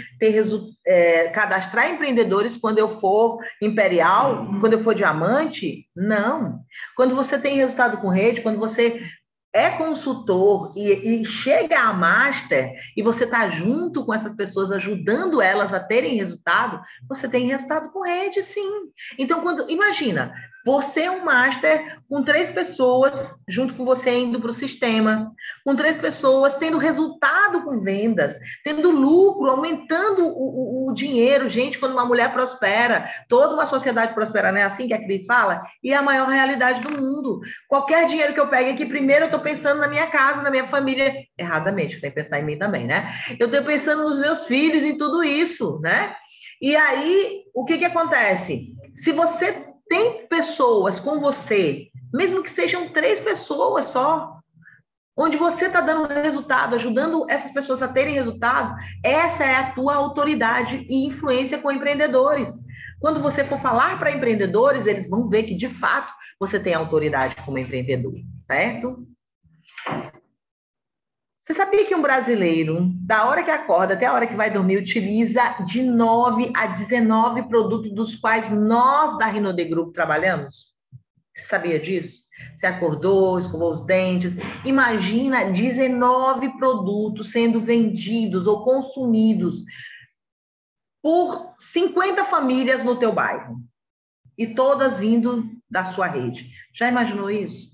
[SPEAKER 1] cadastrar empreendedores quando eu for imperial, quando eu for diamante? Não. Quando você tem resultado com rede, quando você é consultor e chega a master e você está junto com essas pessoas, ajudando elas a terem resultado, você tem resultado com rede, sim. Então, imagina, você é um master com 3 pessoas junto com você indo para o sistema, com 3 pessoas tendo resultado com vendas, tendo lucro, aumentando o dinheiro. Gente, quando uma mulher prospera, toda uma sociedade prospera, não é assim que a Cris fala? E é a maior realidade do mundo. Qualquer dinheiro que eu pegue aqui, primeiro eu estou pensando na minha casa, na minha família, erradamente, eu tenho que pensar em mim também, né? Eu estou pensando nos meus filhos, em tudo isso, né? E aí, o que acontece? Se você tem pessoas com você, mesmo que sejam 3 pessoas só, onde você está dando resultado, ajudando essas pessoas a terem resultado, essa é a tua autoridade e influência com empreendedores. Quando você for falar para empreendedores, eles vão ver que, de fato, você tem autoridade como empreendedor, certo? Você sabia que um brasileiro, da hora que acorda até a hora que vai dormir, utiliza de 9 a 19 produtos dos quais nós da Rinode Group trabalhamos? Você sabia disso? Você acordou, escovou os dentes. Imagina 19 produtos sendo vendidos ou consumidos por 50 famílias no teu bairro. E todas vindo da sua rede. Já imaginou isso?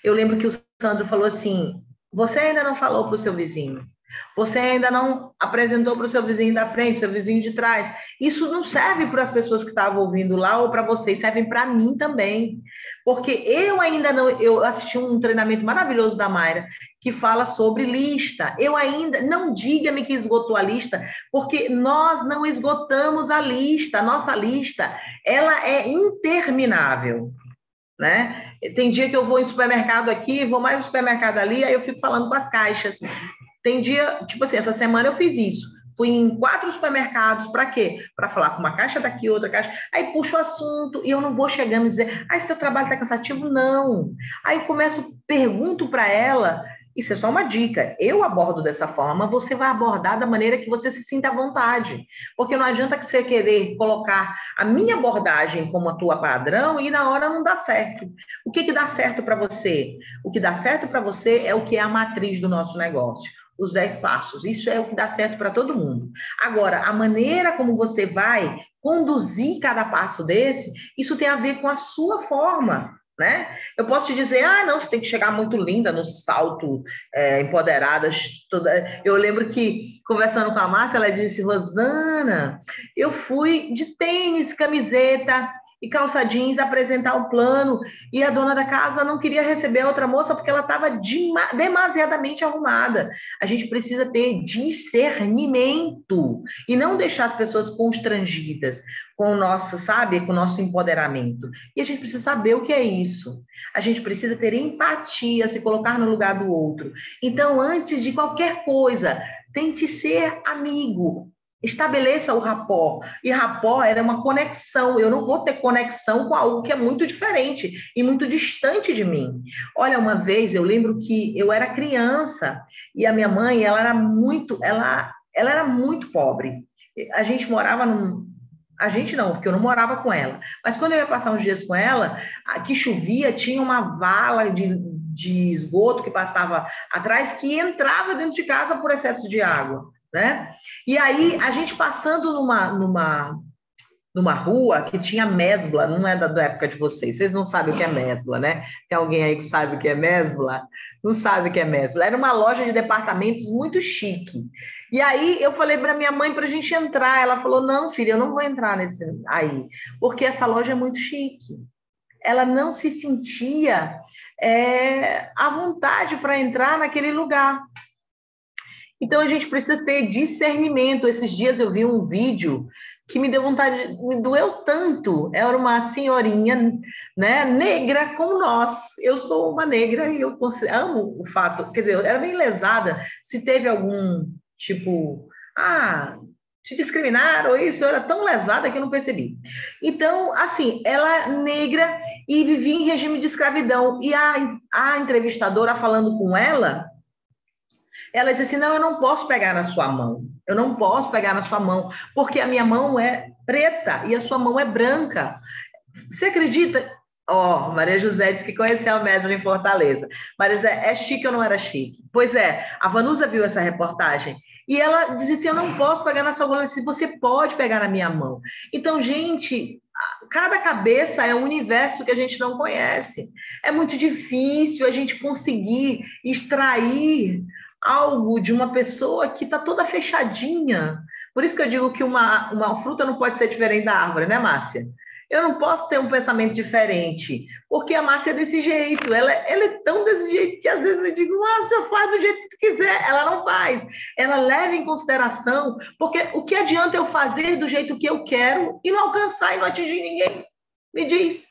[SPEAKER 1] Eu lembro que o Sandro falou assim, você ainda não falou para o seu vizinho. Você ainda não apresentou para o seu vizinho da frente, seu vizinho de trás. Isso não serve para as pessoas que estavam ouvindo lá ou para vocês, serve para mim também. Porque eu ainda não... Eu assisti um treinamento maravilhoso da Mayra que fala sobre lista. Eu ainda... Não diga-me que esgotou a lista, porque nós não esgotamos a lista. A nossa lista, ela é interminável. Né? Tem dia que eu vou em supermercado aqui, vou mais no supermercado ali, aí eu fico falando com as caixas. Tem dia, tipo assim, essa semana eu fiz isso. Fui em 4 supermercados, para quê? Para falar com uma caixa daqui, outra caixa. Aí puxo o assunto e eu não vou chegando e dizer, seu trabalho está cansativo? Não. Aí começo, pergunto para ela, isso é só uma dica, eu abordo dessa forma, você vai abordar da maneira que você se sinta à vontade. Porque não adianta que você querer colocar a minha abordagem como a tua padrão e na hora não dá certo. O que dá certo para você? O que dá certo para você é o que é a matriz do nosso negócio. Os 10 passos. Isso é o que dá certo para todo mundo. Agora, a maneira como você vai conduzir cada passo desse, isso tem a ver com a sua forma, né? Eu posso te dizer, não, você tem que chegar muito linda no salto, empoderadas. Eu lembro que, conversando com a Márcia, ela disse, Rosana, eu fui de tênis, camiseta e calça jeans apresentar um plano e a dona da casa não queria receber a outra moça porque ela estava demasiadamente arrumada. A gente precisa ter discernimento e não deixar as pessoas constrangidas com o nosso, sabe, com o nosso empoderamento. E a gente precisa saber o que é isso. A gente precisa ter empatia, se colocar no lugar do outro. Então, antes de qualquer coisa, tente ser amigo. Estabeleça o rapport. E rapport era uma conexão. Eu não vou ter conexão com algo que é muito diferente e muito distante de mim. Olha, uma vez eu lembro que eu era criança e a minha mãe, ela era muito pobre. A gente morava A gente não, porque eu não morava com ela. Mas quando eu ia passar uns dias com ela, que chovia, tinha uma vala de esgoto que passava atrás que entrava dentro de casa por excesso de água. Né? E aí, a gente passando numa rua que tinha mesbla, não é da época de vocês não sabem o que é mesbla, né? Tem alguém aí que sabe o que é mesbla? Não sabe o que é mesbla. Era uma loja de departamentos muito chique. E aí, eu falei para minha mãe para a gente entrar, ela falou, não, filha, eu não vou entrar nesse aí, porque essa loja é muito chique. Ela não se sentia à vontade para entrar naquele lugar. Então, a gente precisa ter discernimento. Esses dias eu vi um vídeo que me deu vontade, me doeu tanto. Era uma senhorinha, né, negra como nós. Eu sou uma negra e eu amo o fato, quer dizer, eu era bem lesada. Se teve algum tipo, te discriminaram ou isso, eu era tão lesada que eu não percebi. Então, assim, ela negra e vivia em regime de escravidão. E a entrevistadora falando com ela disse assim, não, eu não posso pegar na sua mão. Eu não posso pegar na sua mão, porque a minha mão é preta e a sua mão é branca. Você acredita? Ó, Maria José disse que conheceu a Mesbla em Fortaleza. Maria José, é chique ou não era chique? Pois é, a Vanusa viu essa reportagem e ela disse assim, eu não posso pegar na sua mão. Se você pode pegar na minha mão. Então, gente, cada cabeça é um universo que a gente não conhece. É muito difícil a gente conseguir extrair algo de uma pessoa que está toda fechadinha. Por isso que eu digo que uma fruta não pode ser diferente da árvore, né, Márcia? Eu não posso ter um pensamento diferente, porque a Márcia é desse jeito, ela é tão desse jeito que às vezes eu digo, Márcia, faz do jeito que tu quiser, ela não faz. Ela leva em consideração, porque o que adianta eu fazer do jeito que eu quero e não alcançar e não atingir ninguém? Me diz.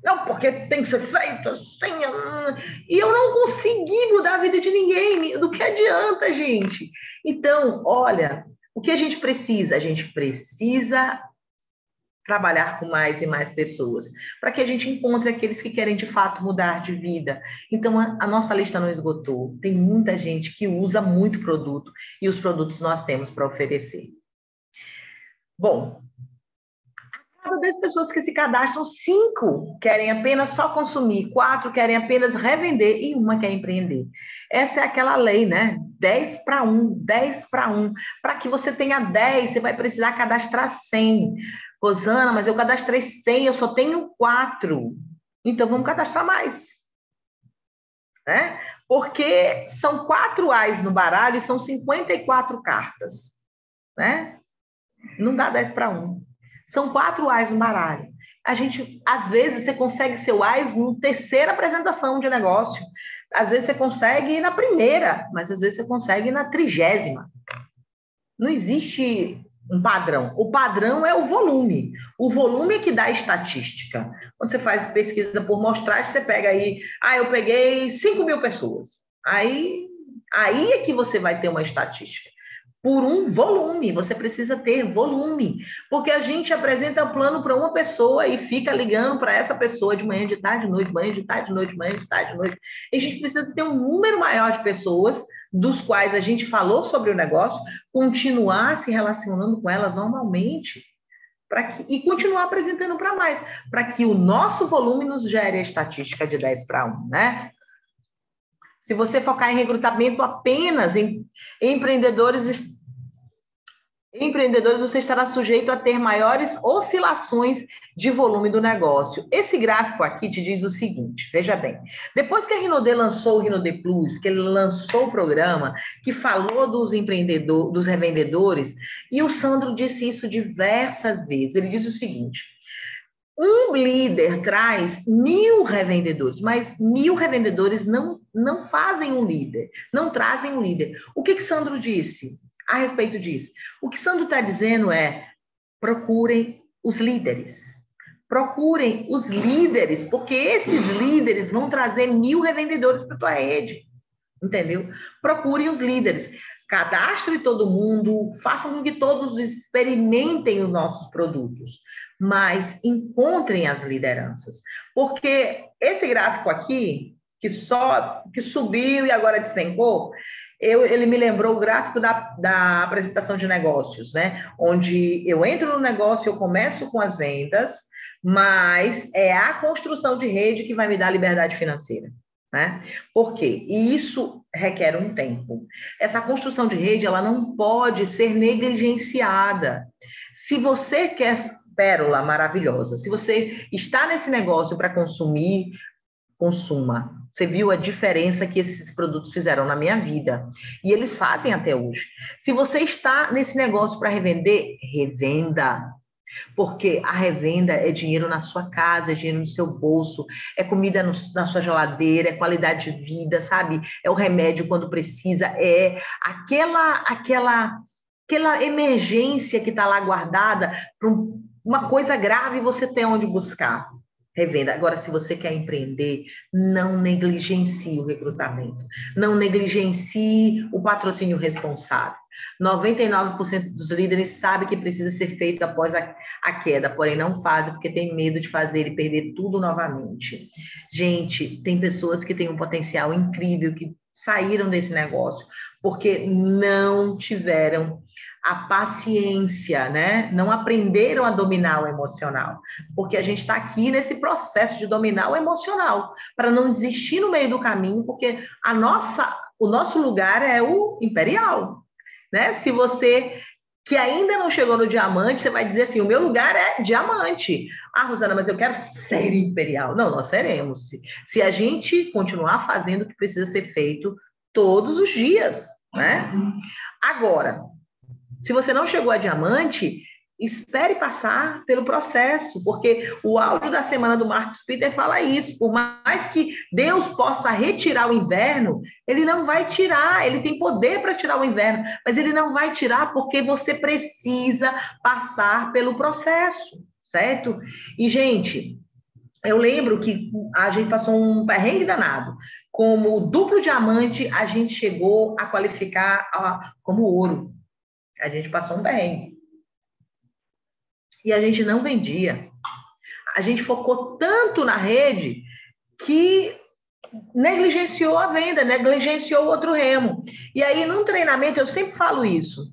[SPEAKER 1] Não, porque tem que ser feito assim. E eu não consegui mudar a vida de ninguém. Do que adianta, gente? Então, olha, o que a gente precisa? A gente precisa trabalhar com mais e mais pessoas, para que a gente encontre aqueles que querem de fato mudar de vida. Então, a nossa lista não esgotou. Tem muita gente que usa muito produto e os produtos nós temos para oferecer. Bom, cada 10 pessoas que se cadastram, 5 querem apenas só consumir, 4 querem apenas revender e uma quer empreender. Essa é aquela lei, né? 10 para 1, 10 para 1. Para que você tenha 10, você vai precisar cadastrar 100. Rosana, mas eu cadastrei 100, eu só tenho 4. Então, vamos cadastrar mais. Né? Porque são 4 ais no baralho e são 54 cartas. Né? Não dá 10 para 1. São 4 ais no baralho. A gente, às vezes, você consegue seu ais na terceira apresentação de negócio. Às vezes, você consegue ir na primeira, mas às vezes, você consegue ir na 30ª. Não existe um padrão. O padrão é o volume. O volume é que dá estatística. Quando você faz pesquisa por mostragem, você pega aí, eu peguei 5.000 pessoas. Aí é que você vai ter uma estatística. Por um volume, você precisa ter volume, porque a gente apresenta o plano para uma pessoa e fica ligando para essa pessoa de manhã, de tarde, de noite, de manhã, de tarde, de noite, de manhã, de tarde, de noite. E a gente precisa ter um número maior de pessoas dos quais a gente falou sobre o negócio, continuar se relacionando com elas normalmente e continuar apresentando para mais, para que o nosso volume nos gere a estatística de 10 para 1, né? Se você focar em recrutamento apenas em empreendedores, você estará sujeito a ter maiores oscilações de volume do negócio. Esse gráfico aqui te diz o seguinte, veja bem, depois que a Rinode lançou o Rinode Plus, que ele lançou o programa, que falou dos empreendedores, dos revendedores, e o Sandro disse isso diversas vezes, ele disse o seguinte, um líder traz 1.000 revendedores, mas 1.000 revendedores não fazem um líder, não trazem um líder. O que Sandro disse a respeito disso? O que Sandro está dizendo é, procurem os líderes. Procurem os líderes, porque esses líderes vão trazer 1.000 revendedores para a tua rede. Entendeu? Procurem os líderes. Cadastre todo mundo, façam com que todos experimentem os nossos produtos, mas encontrem as lideranças. Porque esse gráfico aqui, que subiu e agora despencou, ele me lembrou o gráfico da apresentação de negócios, né? Onde eu entro no negócio, eu começo com as vendas, mas é a construção de rede que vai me dar liberdade financeira. Né? Por quê? E isso requer um tempo. Essa construção de rede, ela não pode ser negligenciada. Se você quer pérola maravilhosa, se você está nesse negócio para consumir, consuma. Você viu a diferença que esses produtos fizeram na minha vida. E eles fazem até hoje. Se você está nesse negócio para revender, revenda. Porque a revenda é dinheiro na sua casa, é dinheiro no seu bolso, é comida na sua geladeira, é qualidade de vida, sabe? É o remédio quando precisa, é aquela emergência que está lá guardada para uma coisa grave você ter onde buscar. Revenda. Agora, se você quer empreender, não negligencie o recrutamento, não negligencie o patrocínio responsável. 99% dos líderes sabem que precisa ser feito após a queda, porém não fazem porque tem medo de fazer e perder tudo novamente. Gente, tem pessoas que têm um potencial incrível, que saíram desse negócio porque não tiveram a paciência, né? Não aprenderam a dominar o emocional, porque a gente está aqui nesse processo de dominar o emocional, para não desistir no meio do caminho, porque o nosso lugar é o imperial, né? Se você que ainda não chegou no diamante, você vai dizer assim, o meu lugar é diamante. Ah, Rosana, mas eu quero ser imperial. Não, nós seremos. Se a gente continuar fazendo o que precisa ser feito todos os dias, né? Agora, se você não chegou a diamante, espere passar pelo processo, porque o áudio da semana do Marcos Peter fala isso. Por mais que Deus possa retirar o inverno, ele não vai tirar, ele tem poder para tirar o inverno, mas ele não vai tirar porque você precisa passar pelo processo, certo? E, gente, eu lembro que a gente passou um perrengue danado. Como duplo diamante, a gente chegou a qualificar como ouro. A gente passou um perrengue. E a gente não vendia. A gente focou tanto na rede que negligenciou a venda, negligenciou o outro remo. E aí, num treinamento, eu sempre falo isso.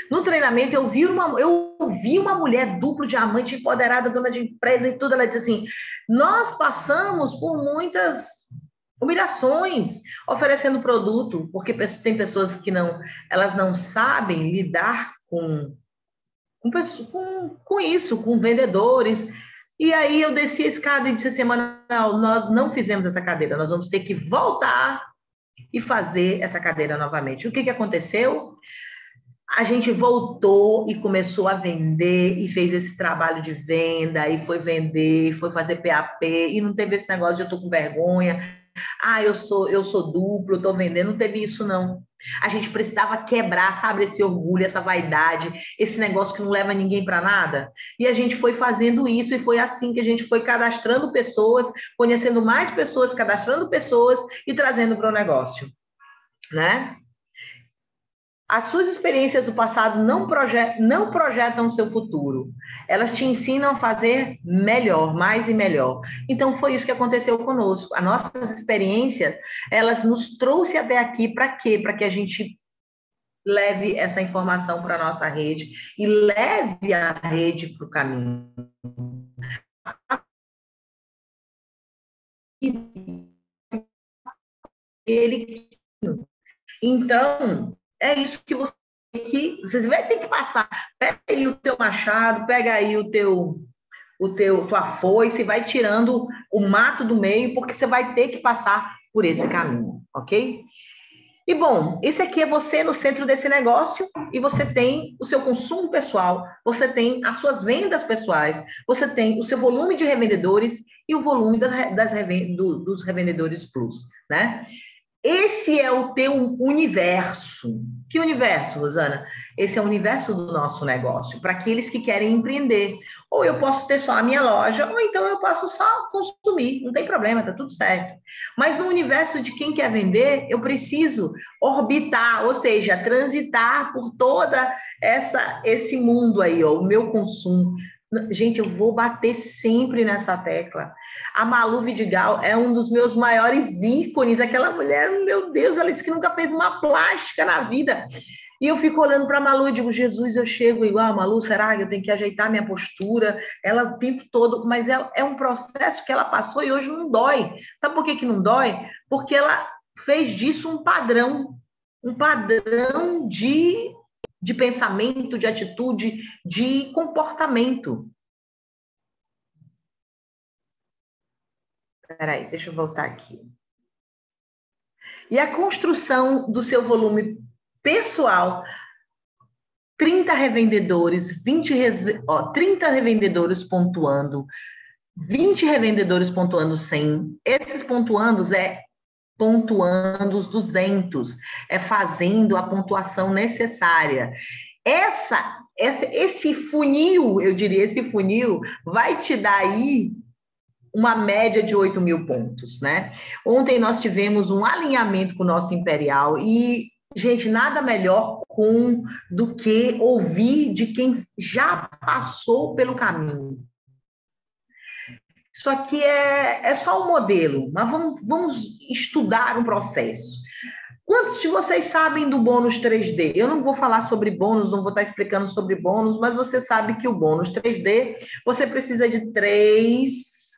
[SPEAKER 1] No treinamento, eu vi uma mulher duplo diamante, empoderada, dona de empresa e tudo. Ela disse assim: nós passamos por muitas humilhações oferecendo produto, porque tem pessoas que elas não sabem lidar com isso, com vendedores. E aí eu desci a escada e disse assim, Manuel, nós não fizemos essa cadeira, nós vamos ter que voltar e fazer essa cadeira novamente. O que aconteceu? A gente voltou e começou a vender e fez esse trabalho de venda e foi vender, foi fazer PAP e não teve esse negócio de eu tô com vergonha. Ah, eu sou duplo, eu tô vendendo, não teve isso não. A gente precisava quebrar, sabe, esse orgulho, essa vaidade, esse negócio que não leva ninguém para nada. E a gente foi fazendo isso e foi assim que a gente foi cadastrando pessoas, conhecendo mais pessoas, cadastrando pessoas e trazendo para o negócio, né? As suas experiências do passado não projetam o seu futuro. Elas te ensinam a fazer melhor, mais e melhor. Então, foi isso que aconteceu conosco. As nossas experiências, elas nos trouxe até aqui para quê? Para que a gente leve essa informação para a nossa rede e leve a rede para o caminho. Então, é isso que você vai ter que passar. Pega aí o teu machado, pega aí tua foice, vai tirando o mato do meio, porque você vai ter que passar por esse caminho, ok? E bom, esse aqui é você no centro desse negócio e você tem o seu consumo pessoal, você tem as suas vendas pessoais, você tem o seu volume de revendedores e o volume dos revendedores plus, né? Esse é o teu universo. Que universo, Rosana? Esse é o universo do nosso negócio, para aqueles que querem empreender. Ou eu posso ter só a minha loja, ou então eu posso só consumir, não tem problema, tá tudo certo. Mas no universo de quem quer vender, eu preciso orbitar, ou seja, transitar por toda esse mundo aí, ó, o meu consumo. Gente, eu vou bater sempre nessa tecla. A Malu Vidigal é um dos meus maiores ícones. Aquela mulher, meu Deus, ela disse que nunca fez uma plástica na vida. E eu fico olhando para a Malu e digo, Jesus, eu chego igual a Malu, será que eu tenho que ajeitar minha postura? Ela o tempo todo, mas é um processo que ela passou e hoje não dói. Sabe por que não dói? Porque ela fez disso um padrão de pensamento, de atitude, de comportamento. Peraí, deixa eu voltar aqui. E a construção do seu volume pessoal, 30 revendedores, 30 revendedores pontuando, 20 revendedores pontuando 100. Esses pontuandos pontuando os 200, é fazendo a pontuação necessária. Esse funil, eu diria, esse funil vai te dar aí uma média de 8 mil pontos, né? Ontem nós tivemos um alinhamento com o nosso Imperial e, gente, nada melhor do que ouvir de quem já passou pelo caminho. Isso aqui é só um modelo, mas vamos estudar um processo. Quantos de vocês sabem do bônus 3D? Eu não vou falar sobre bônus, não vou estar explicando sobre bônus, mas você sabe que o bônus 3D, você precisa de 3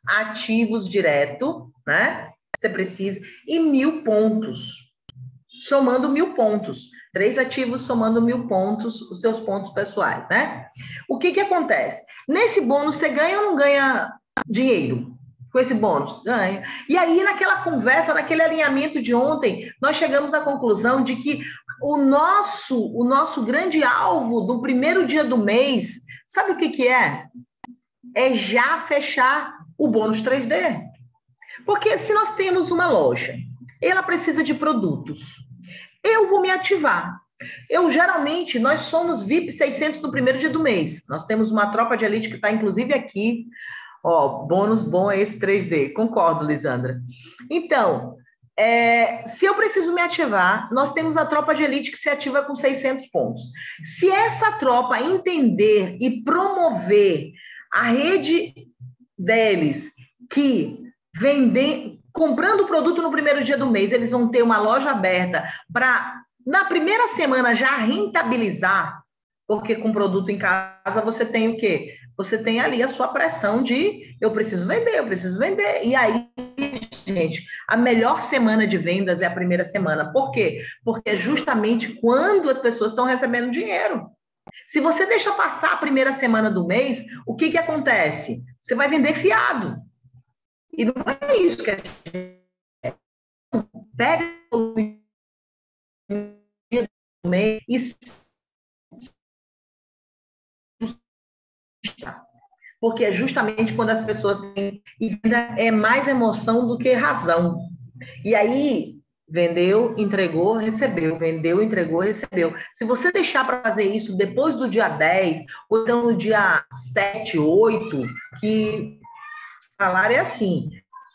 [SPEAKER 1] ativos direto, né? Você precisa, e 1.000 pontos, somando 1.000 pontos. 3 ativos somando 1.000 pontos, os seus pontos pessoais, né? O que acontece? Nesse bônus, você ganha ou não ganha dinheiro? Com esse bônus? Ganha. E aí, naquela conversa, naquele alinhamento de ontem, nós chegamos à conclusão de que o nosso grande alvo do primeiro dia do mês, sabe o que é? É já fechar o bônus 3D. Porque se nós temos uma loja, ela precisa de produtos, eu vou me ativar. Geralmente, nós somos VIP 600 no primeiro dia do mês. Nós temos uma tropa de elite que está, inclusive, aqui. Ó, bônus bom é esse 3D. Concordo, Lisandra. Então, se eu preciso me ativar, nós temos a tropa de elite que se ativa com 600 pontos. Se essa tropa entender e promover a rede deles que vendem, comprando o produto no primeiro dia do mês, eles vão ter uma loja aberta para, na primeira semana, já rentabilizar, porque com produto em casa você tem o quê? Você tem ali a sua pressão de eu preciso vender. E aí, gente, a melhor semana de vendas é a primeira semana. Por quê? Porque é justamente quando as pessoas estão recebendo dinheiro. Se você deixa passar a primeira semana do mês, o que acontece? Você vai vender fiado. E não é isso que a gente pega o dia do mês e porque é justamente quando as pessoas têm, e venda é mais emoção do que razão. E aí, vendeu, entregou, recebeu. Vendeu, entregou, recebeu. Se você deixar para fazer isso depois do dia 10, ou então no dia 7, 8, que salário é assim,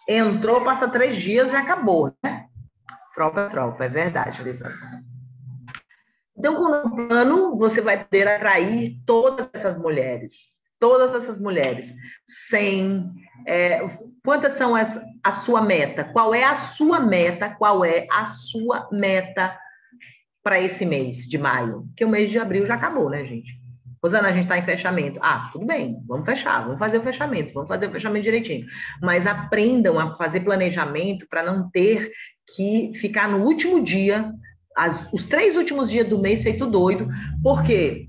[SPEAKER 1] entrou, passa 3 dias, já acabou, né? Tropa é tropa, é verdade, Lisandra. Então, com o plano, você vai poder atrair todas essas mulheres. Quantas são a sua meta? Qual é a sua meta? Qual é a sua meta para esse mês de maio? Porque o mês de abril já acabou, né, gente? Rosana, a gente está em fechamento. Ah, tudo bem, vamos fechar, vamos fazer o fechamento direitinho. Mas aprendam a fazer planejamento para não ter que ficar no último dia, os 3 últimos dias do mês feito doido. Por quê?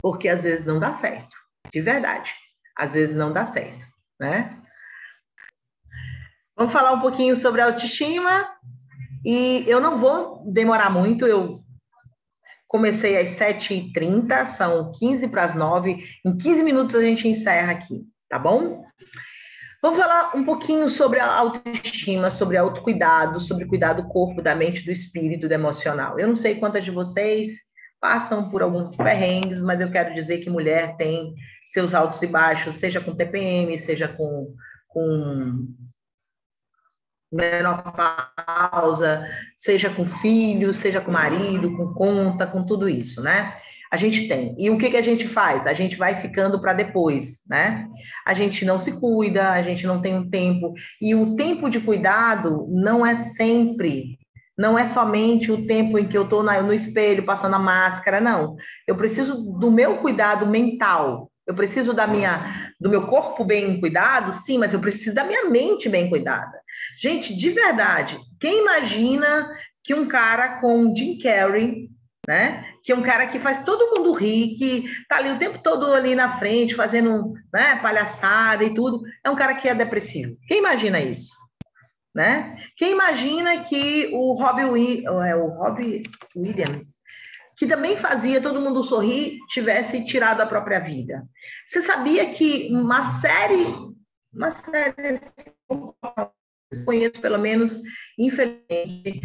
[SPEAKER 1] Porque às vezes não dá certo. De verdade. Às vezes não dá certo, né? Vamos falar um pouquinho sobre autoestima. E eu não vou demorar muito, eu comecei às 7h30, são 15 para as 9. Em 15 minutos a gente encerra aqui, tá bom? Vamos falar um pouquinho sobre a autoestima, sobre autocuidado, sobre cuidar do corpo, da mente, do espírito, do emocional. Eu não sei quantas de vocês passam por alguns perrengues, mas eu quero dizer que mulher tem seus altos e baixos, seja com TPM, seja com menopausa, seja com filho, seja com marido, com conta, com tudo isso, né? A gente tem. E o que a gente faz? A gente vai ficando para depois, né? A gente não se cuida, a gente não tem um tempo. E o tempo de cuidado não é sempre, não é somente o tempo em que eu estou no espelho passando a máscara, não. Eu preciso do meu cuidado mental. Eu preciso do meu corpo bem cuidado, sim, mas eu preciso da minha mente bem cuidada. Gente, de verdade, quem imagina que um cara com Jim Carrey, né? Que é um cara que faz todo mundo rir, que tá ali o tempo todo ali na frente, fazendo, né, palhaçada e tudo, é um cara que é depressivo. Quem imagina isso? Né? Quem imagina que o Robbie Williams, que também fazia todo mundo sorrir, tivesse tirado a própria vida? Você sabia que uma série conheço pelo menos, infelizmente,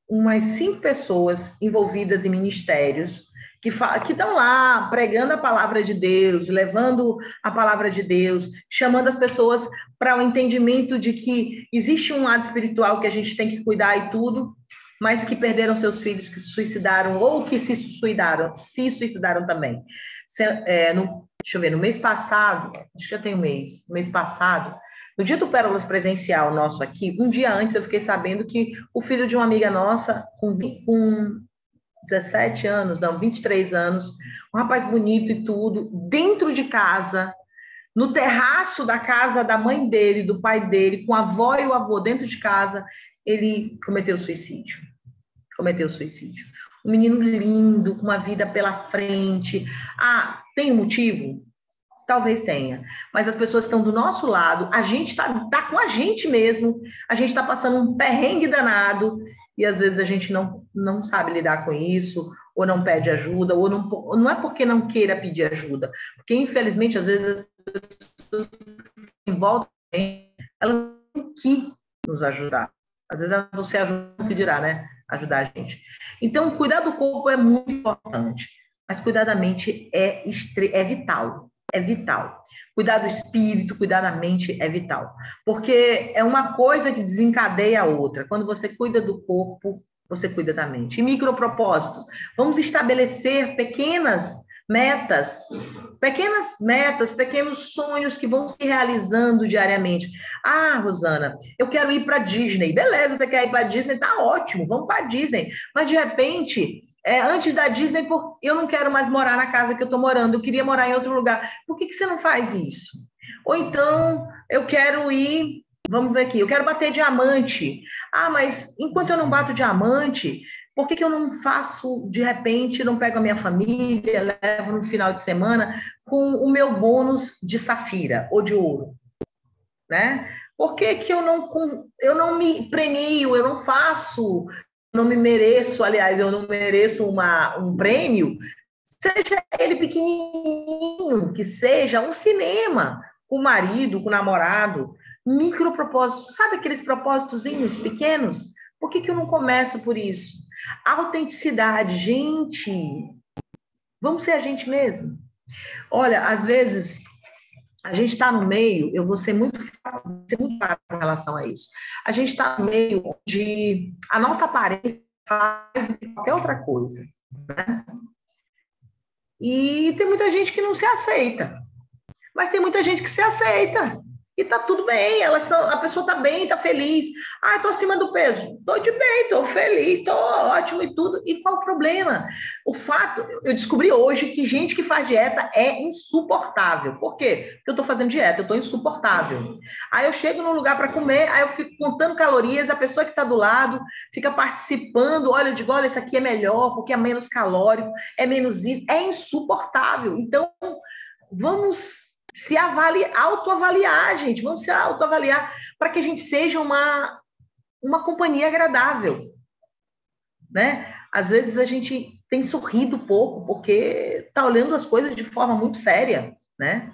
[SPEAKER 1] umas 5 pessoas envolvidas em ministérios que estão lá pregando a palavra de Deus, levando a palavra de Deus, chamando as pessoas para o entendimento de que existe um lado espiritual que a gente tem que cuidar e tudo, mas que perderam seus filhos, que se suicidaram ou que se suicidaram também. Deixa eu ver, no mês passado, acho que já tem um mês, no mês passado, No dia do Pérolas presencial nosso aqui, um dia antes eu fiquei sabendo que o filho de uma amiga nossa, com 17 anos, não, 23 anos, um rapaz bonito e tudo, dentro de casa, no terraço da casa da mãe dele, do pai dele, com a avó e o avô dentro de casa, ele cometeu suicídio. Cometeu suicídio. Um menino lindo, com uma vida pela frente. Ah, tem um motivo? Talvez tenha. Mas as pessoas estão do nosso lado, a gente está com a gente mesmo, a gente está passando um perrengue danado, e às vezes a gente não sabe lidar com isso, ou não pede ajuda, ou não é porque não queira pedir ajuda, porque infelizmente às vezes as pessoas em volta, elas não têm que nos ajudar. Às vezes você ajuda o que dirá, né? Ajudar a gente. Então, cuidar do corpo é muito importante, mas cuidar da mente é vital. É vital. Cuidar do espírito, cuidar da mente é vital. Porque é uma coisa que desencadeia a outra. Quando você cuida do corpo, você cuida da mente. E micropropósitos. Vamos estabelecer pequenas metas, pequenos sonhos que vão se realizando diariamente. Ah, Rosana, eu quero ir para Disney. Beleza, você quer ir para Disney? Tá ótimo, vamos para Disney. Mas de repente, antes da Disney, eu não quero mais morar na casa que eu estou morando, eu queria morar em outro lugar. Por que você não faz isso? Ou então, eu quero ir, vamos ver aqui, eu quero bater diamante. Ah, mas enquanto eu não bato diamante, por que eu não faço, de repente, não pego a minha família, levo no final de semana com o meu bônus de safira ou de ouro, né? Por que eu não me premio, eu não faço, não me mereço, aliás, eu não mereço um prêmio, seja ele pequenininho, que seja um cinema, com o marido, com o namorado, micropropósitos, sabe aqueles propósitozinhos pequenos? Por que eu não começo por isso? Autenticidade, gente, vamos ser a gente mesmo. Olha, às vezes a gente está no meio, eu vou ser muito clara com relação a isso. A gente está no meio onde a nossa aparência faz do que qualquer outra coisa, né? E tem muita gente que não se aceita, mas tem muita gente que se aceita. E tá tudo bem, a pessoa tá bem, tá feliz. Ah, eu tô acima do peso. Tô de bem, tô feliz, tô ótimo e tudo. E qual o problema? O fato, eu descobri hoje que gente que faz dieta é insuportável. Por quê? Porque eu tô fazendo dieta, eu tô insuportável. Aí eu chego num lugar para comer, aí eu fico contando calorias, a pessoa que tá do lado fica participando, olha, eu digo, olha, isso aqui é melhor, porque é menos calórico, é menos isso. É insuportável. Então, vamos se autoavaliar, gente, vamos se autoavaliar para que a gente seja uma companhia agradável, né? Às vezes a gente tem sorrido pouco porque está olhando as coisas de forma muito séria, né?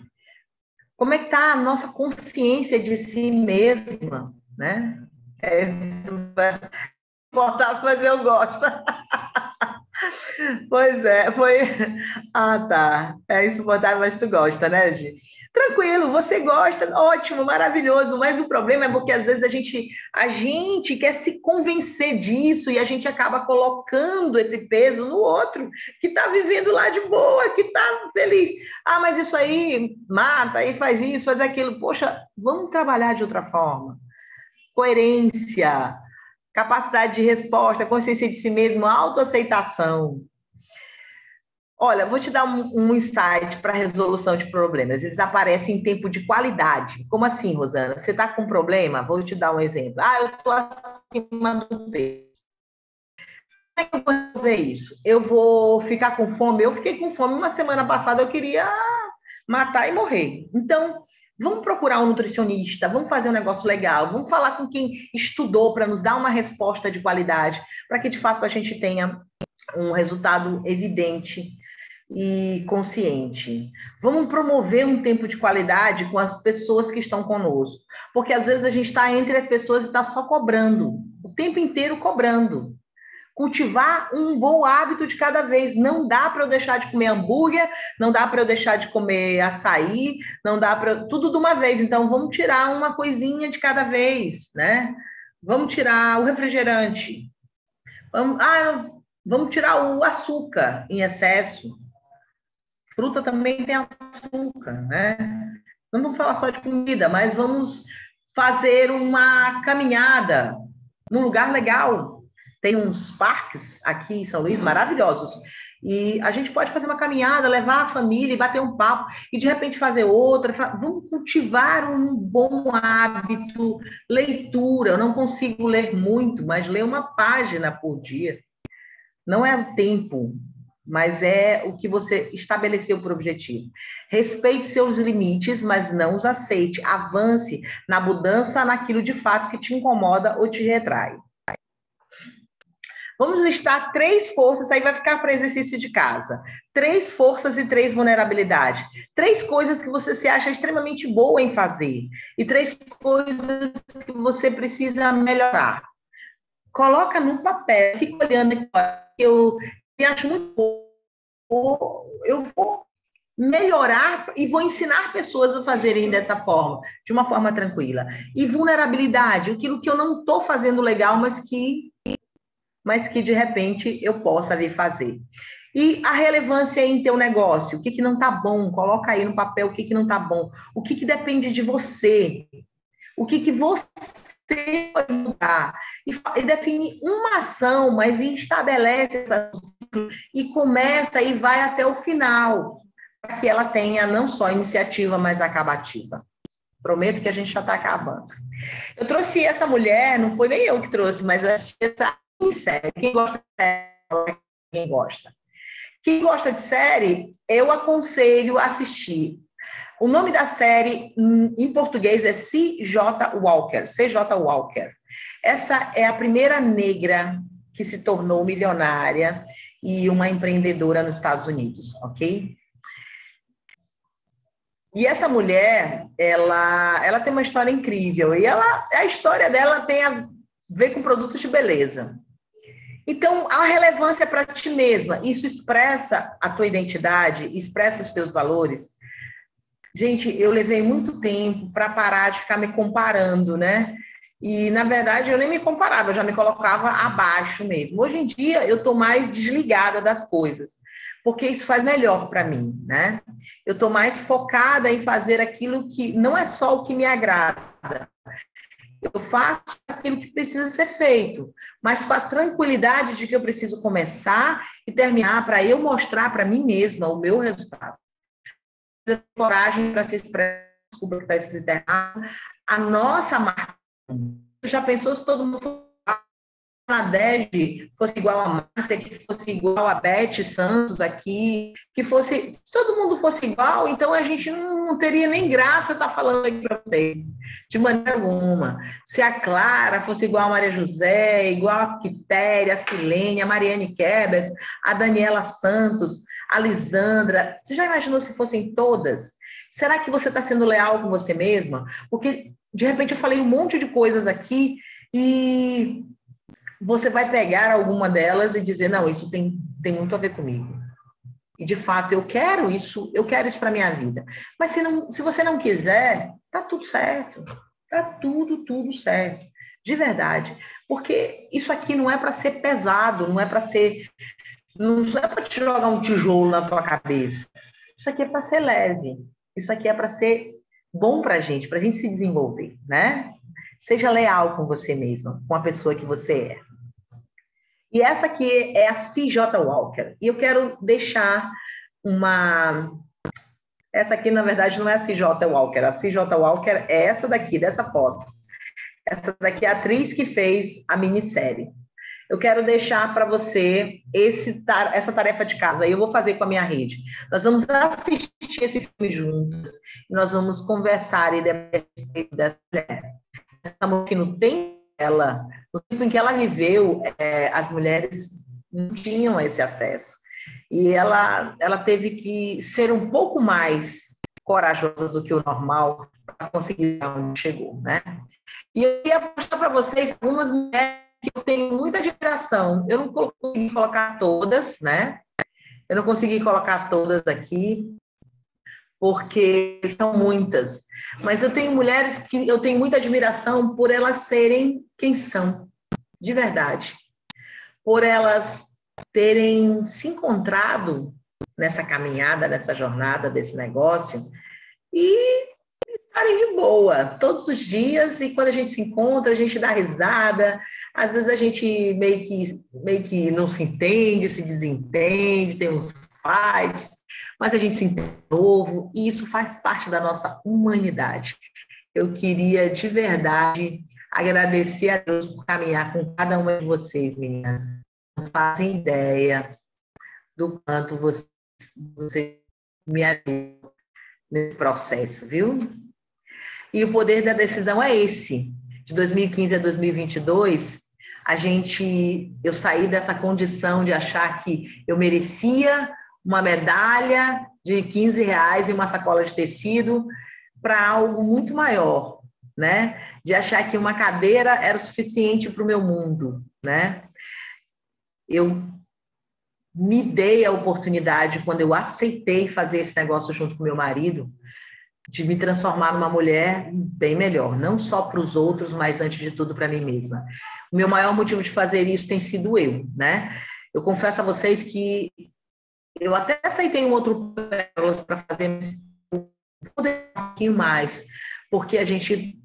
[SPEAKER 1] Como é que está a nossa consciência de si mesma, né? É super importante, mas eu gosto. Pois é, foi. Ah, tá. É insuportável, mas tu gosta, né, Gi? Tranquilo, você gosta, ótimo, maravilhoso. Mas o problema é porque às vezes a gente quer se convencer disso e a gente acaba colocando esse peso no outro que está vivendo lá de boa, que está feliz. Ah, mas isso aí mata, aí faz isso, faz aquilo. Poxa, vamos trabalhar de outra forma. Coerência, capacidade de resposta, consciência de si mesmo, autoaceitação. Olha, vou te dar um insight para resolução de problemas. Eles aparecem em tempo de qualidade. Como assim, Rosana? Você está com um problema? Vou te dar um exemplo. Ah, eu estou acima do peso. Como é que eu vou resolver isso? Eu vou ficar com fome? Eu fiquei com fome uma semana passada, eu queria matar e morrer. Então, vamos procurar um nutricionista, vamos fazer um negócio legal, vamos falar com quem estudou para nos dar uma resposta de qualidade, para que de fato a gente tenha um resultado evidente e consciente. Vamos promover um tempo de qualidade com as pessoas que estão conosco, porque às vezes a gente está entre as pessoas e está só cobrando, o tempo inteiro cobrando. Cultivar um bom hábito de cada vez. Não dá para eu deixar de comer hambúrguer, não dá para eu deixar de comer açaí, não dá para tudo de uma vez. Então vamos tirar uma coisinha de cada vez, né? Vamos tirar o refrigerante. Vamos tirar o açúcar em excesso. Fruta também tem açúcar, né? Não vamos falar só de comida, mas vamos fazer uma caminhada num lugar legal. Tem uns parques aqui em São Luís maravilhosos. E a gente pode fazer uma caminhada, levar a família e bater um papo, e de repente fazer outra. Vamos cultivar um bom hábito, leitura. Eu não consigo ler muito, mas ler uma página por dia. Não é o tempo, mas é o que você estabeleceu por objetivo. Respeite seus limites, mas não os aceite. Avance na mudança naquilo de fato que te incomoda ou te retrai. Vamos listar 3 forças, aí vai ficar para exercício de casa. 3 forças e 3 vulnerabilidades. 3 coisas que você se acha extremamente boa em fazer. E 3 coisas que você precisa melhorar. Coloca no papel, fica olhando aqui, eu me acho muito bom. Eu vou melhorar e vou ensinar pessoas a fazerem dessa forma, de uma forma tranquila. E vulnerabilidade, aquilo que eu não estou fazendo legal, mas que de repente eu possa vir fazer. E a relevância em teu negócio, o que não está bom, coloca aí no papel o que não está bom, o que depende de você, o que você pode mudar, e define uma ação, mas estabelece essa ciclo e começa e vai até o final, para que ela tenha não só iniciativa, mas acabativa. Prometo que a gente já está acabando. Eu trouxe essa mulher, não foi nem eu que trouxe, mas eu achei essa série. Quem gosta de série, quem gosta. Quem gosta de série, eu aconselho a assistir. O nome da série em português é C.J. Walker, C.J. Walker. Essa é a primeira negra que se tornou milionária e uma empreendedora nos Estados Unidos, ok? E essa mulher, ela tem uma história incrível e a história dela tem a ver com produtos de beleza. Então, a relevância para ti mesma, isso expressa a tua identidade, expressa os teus valores. Gente, eu levei muito tempo para parar de ficar me comparando, né? E, na verdade, eu nem me comparava, eu já me colocava abaixo mesmo. Hoje em dia, eu estou mais desligada das coisas, porque isso faz melhor para mim, né? Eu estou mais focada em fazer aquilo que não é só o que me agrada. Eu faço aquilo que precisa ser feito, mas com a tranquilidade de que eu preciso começar e terminar para eu mostrar para mim mesma o meu resultado. Coragem para se expressar, desculpa que está escrito errado, a nossa marca. Já pensou se todo mundo fosse a Dege fosse igual a Márcia, que fosse igual a Beth Santos aqui, que fosse, se todo mundo fosse igual, então a gente não teria nem graça estar falando aqui para vocês, de maneira alguma. Se a Clara fosse igual a Maria José, igual a Quitéria, a Silene, a Mariane Kebers, a Daniela Santos, a Lisandra, você já imaginou se fossem todas? Será que você está sendo leal com você mesma? Porque, de repente, eu falei um monte de coisas aqui e você vai pegar alguma delas e dizer, não, isso tem muito a ver comigo. E, de fato, eu quero isso para a minha vida. Mas se você não quiser, tá tudo certo. Tá tudo certo. De verdade. Porque isso aqui não é para ser pesado, não é para te jogar um tijolo na tua cabeça. Isso aqui é para ser leve. Isso aqui é para ser bom para a gente se desenvolver, né? Seja leal com você mesma, com a pessoa que você é. E essa aqui é a C.J. Walker. E eu quero deixar uma... Essa aqui, na verdade, não é a C.J. Walker. A C.J. Walker é essa daqui, dessa foto. Essa daqui é a atriz que fez a minissérie. Eu quero deixar para você essa tarefa de casa. E eu vou fazer com a minha rede. Nós vamos assistir esse filme juntas. E nós vamos conversar e debater dessa mulher. Essa mulher que no tempo dela, no tempo em que ela viveu, as mulheres não tinham esse acesso. E ela teve que ser um pouco mais corajosa do que o normal para conseguir onde chegou, né? E eu ia mostrar para vocês algumas mulheres que eu tenho muita admiração. Eu não consegui colocar todas, né? Eu não consegui colocar todas aqui, porque são muitas. Mas eu tenho mulheres que eu tenho muita admiração por elas serem quem são, de verdade. Por elas terem se encontrado nessa caminhada, nessa jornada desse negócio e de boa, todos os dias, e quando a gente se encontra, a gente dá risada, às vezes a gente meio que não se entende, se desentende, tem uns fights, mas a gente se entende de novo, e isso faz parte da nossa humanidade. Eu queria, de verdade, agradecer a Deus por caminhar com cada uma de vocês, meninas. Não fazem ideia do quanto você me ajudou nesse processo, viu? E o poder da decisão é esse. De 2015 a 2022, eu saí dessa condição de achar que eu merecia uma medalha de R$ 15 e uma sacola de tecido para algo muito maior, né? De achar que uma cadeira era o suficiente para o meu mundo, né? Eu me dei a oportunidade, quando eu aceitei fazer esse negócio junto com meu marido, de me transformar numa mulher bem melhor, não só para os outros, mas antes de tudo para mim mesma. O meu maior motivo de fazer isso tem sido eu, né? Eu confesso a vocês que eu até aceitei um outro para fazer, mas vou deixar um pouquinho mais, porque a gente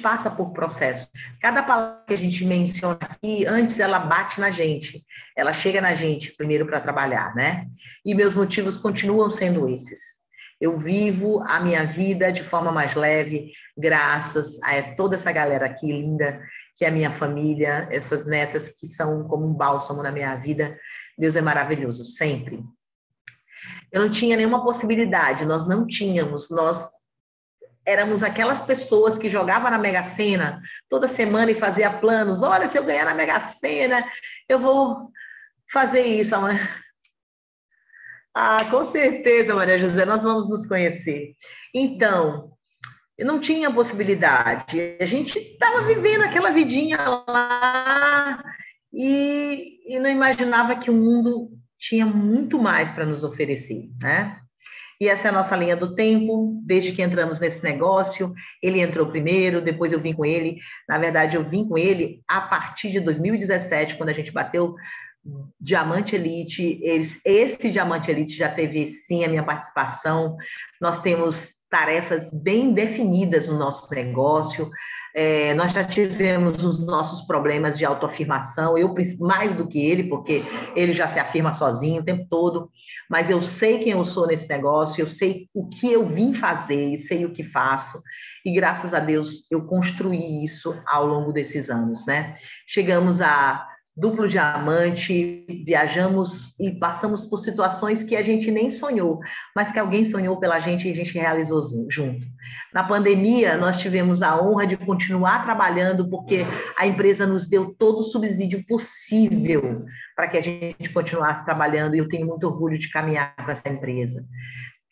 [SPEAKER 1] passa por processo. Cada palavra que a gente menciona aqui, antes ela bate na gente, ela chega na gente primeiro para trabalhar, né? E meus motivos continuam sendo esses. Eu vivo a minha vida de forma mais leve, graças a toda essa galera aqui linda, que é a minha família, essas netas que são como um bálsamo na minha vida. Deus é maravilhoso, sempre. Eu não tinha nenhuma possibilidade, nós não tínhamos, nós éramos aquelas pessoas que jogavam na Mega Sena toda semana e fazia planos. Olha, se eu ganhar na Mega Sena, eu vou fazer isso. Ah, com certeza, Maria José, nós vamos nos conhecer. Então, eu não tinha possibilidade. A gente estava vivendo aquela vidinha lá e não imaginava que o mundo tinha muito mais para nos oferecer, né? E essa é a nossa linha do tempo, desde que entramos nesse negócio. Ele entrou primeiro, depois eu vim com ele. Na verdade, eu vim com ele a partir de 2017, quando a gente bateu Diamante Elite. Esse Diamante Elite já teve, sim, a minha participação. Nós temos tarefas bem definidas no nosso negócio. Nós já tivemos os nossos problemas de autoafirmação, eu mais do que ele, porque ele já se afirma sozinho o tempo todo, mas eu sei quem eu sou nesse negócio, eu sei o que eu vim fazer, sei o que faço, e graças a Deus eu construí isso ao longo desses anos, né? Chegamos a duplo diamante, viajamos e passamos por situações que a gente nem sonhou, mas que alguém sonhou pela gente e a gente realizou junto. Na pandemia, nós tivemos a honra de continuar trabalhando, porque a empresa nos deu todo o subsídio possível para que a gente continuasse trabalhando, e eu tenho muito orgulho de caminhar com essa empresa.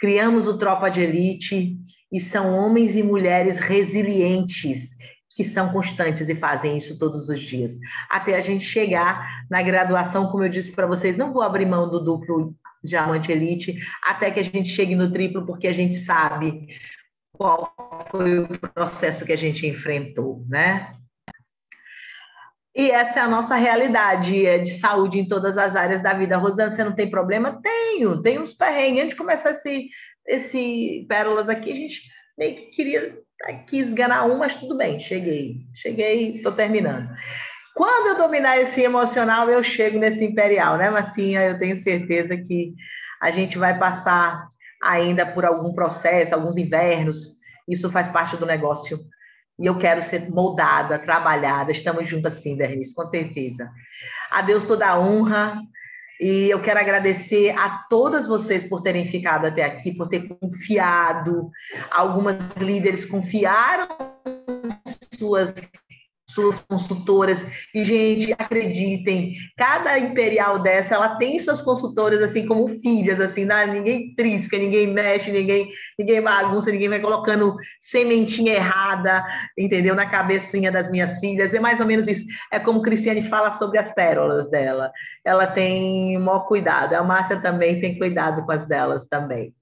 [SPEAKER 1] Criamos o Tropa de Elite, e são homens e mulheres resilientes, que são constantes e fazem isso todos os dias, até a gente chegar na graduação. Como eu disse para vocês, não vou abrir mão do duplo Diamante Elite, até que a gente chegue no triplo, porque a gente sabe qual foi o processo que a gente enfrentou, né? E essa é a nossa realidade de saúde em todas as áreas da vida. Rosana, você não tem problema? Tenho uns perrengues. Antes de começar esse Pérolas aqui, a gente meio que quis ganhar mas tudo bem, cheguei, estou terminando. Quando eu dominar esse emocional, eu chego nesse imperial, né, Marcinha? Eu tenho certeza que a gente vai passar ainda por algum processo, alguns invernos, isso faz parte do negócio, e eu quero ser moldada, trabalhada, estamos juntas sim, Bernice, com certeza. A Deus toda a honra, e eu quero agradecer a todas vocês por terem ficado até aqui, por ter confiado. Algumas líderes confiaram suas consultoras, e, gente, acreditem, cada imperial dessa, ela tem suas consultoras, assim, como filhas, assim, ninguém trisca, ninguém mexe, ninguém bagunça, ninguém vai colocando sementinha errada, entendeu, na cabecinha das minhas filhas. É mais ou menos isso. É como Cristiane fala sobre as pérolas dela, ela tem o maior cuidado, a Márcia também tem cuidado com as delas também.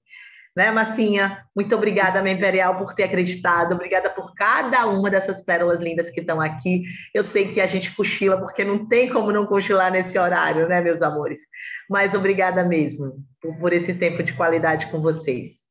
[SPEAKER 1] Né, Massinha? Muito obrigada, minha Imperial, por ter acreditado. Obrigada por cada uma dessas pérolas lindas que estão aqui. Eu sei que a gente cochila, porque não tem como não cochilar nesse horário, né, meus amores? Mas obrigada mesmo por esse tempo de qualidade com vocês.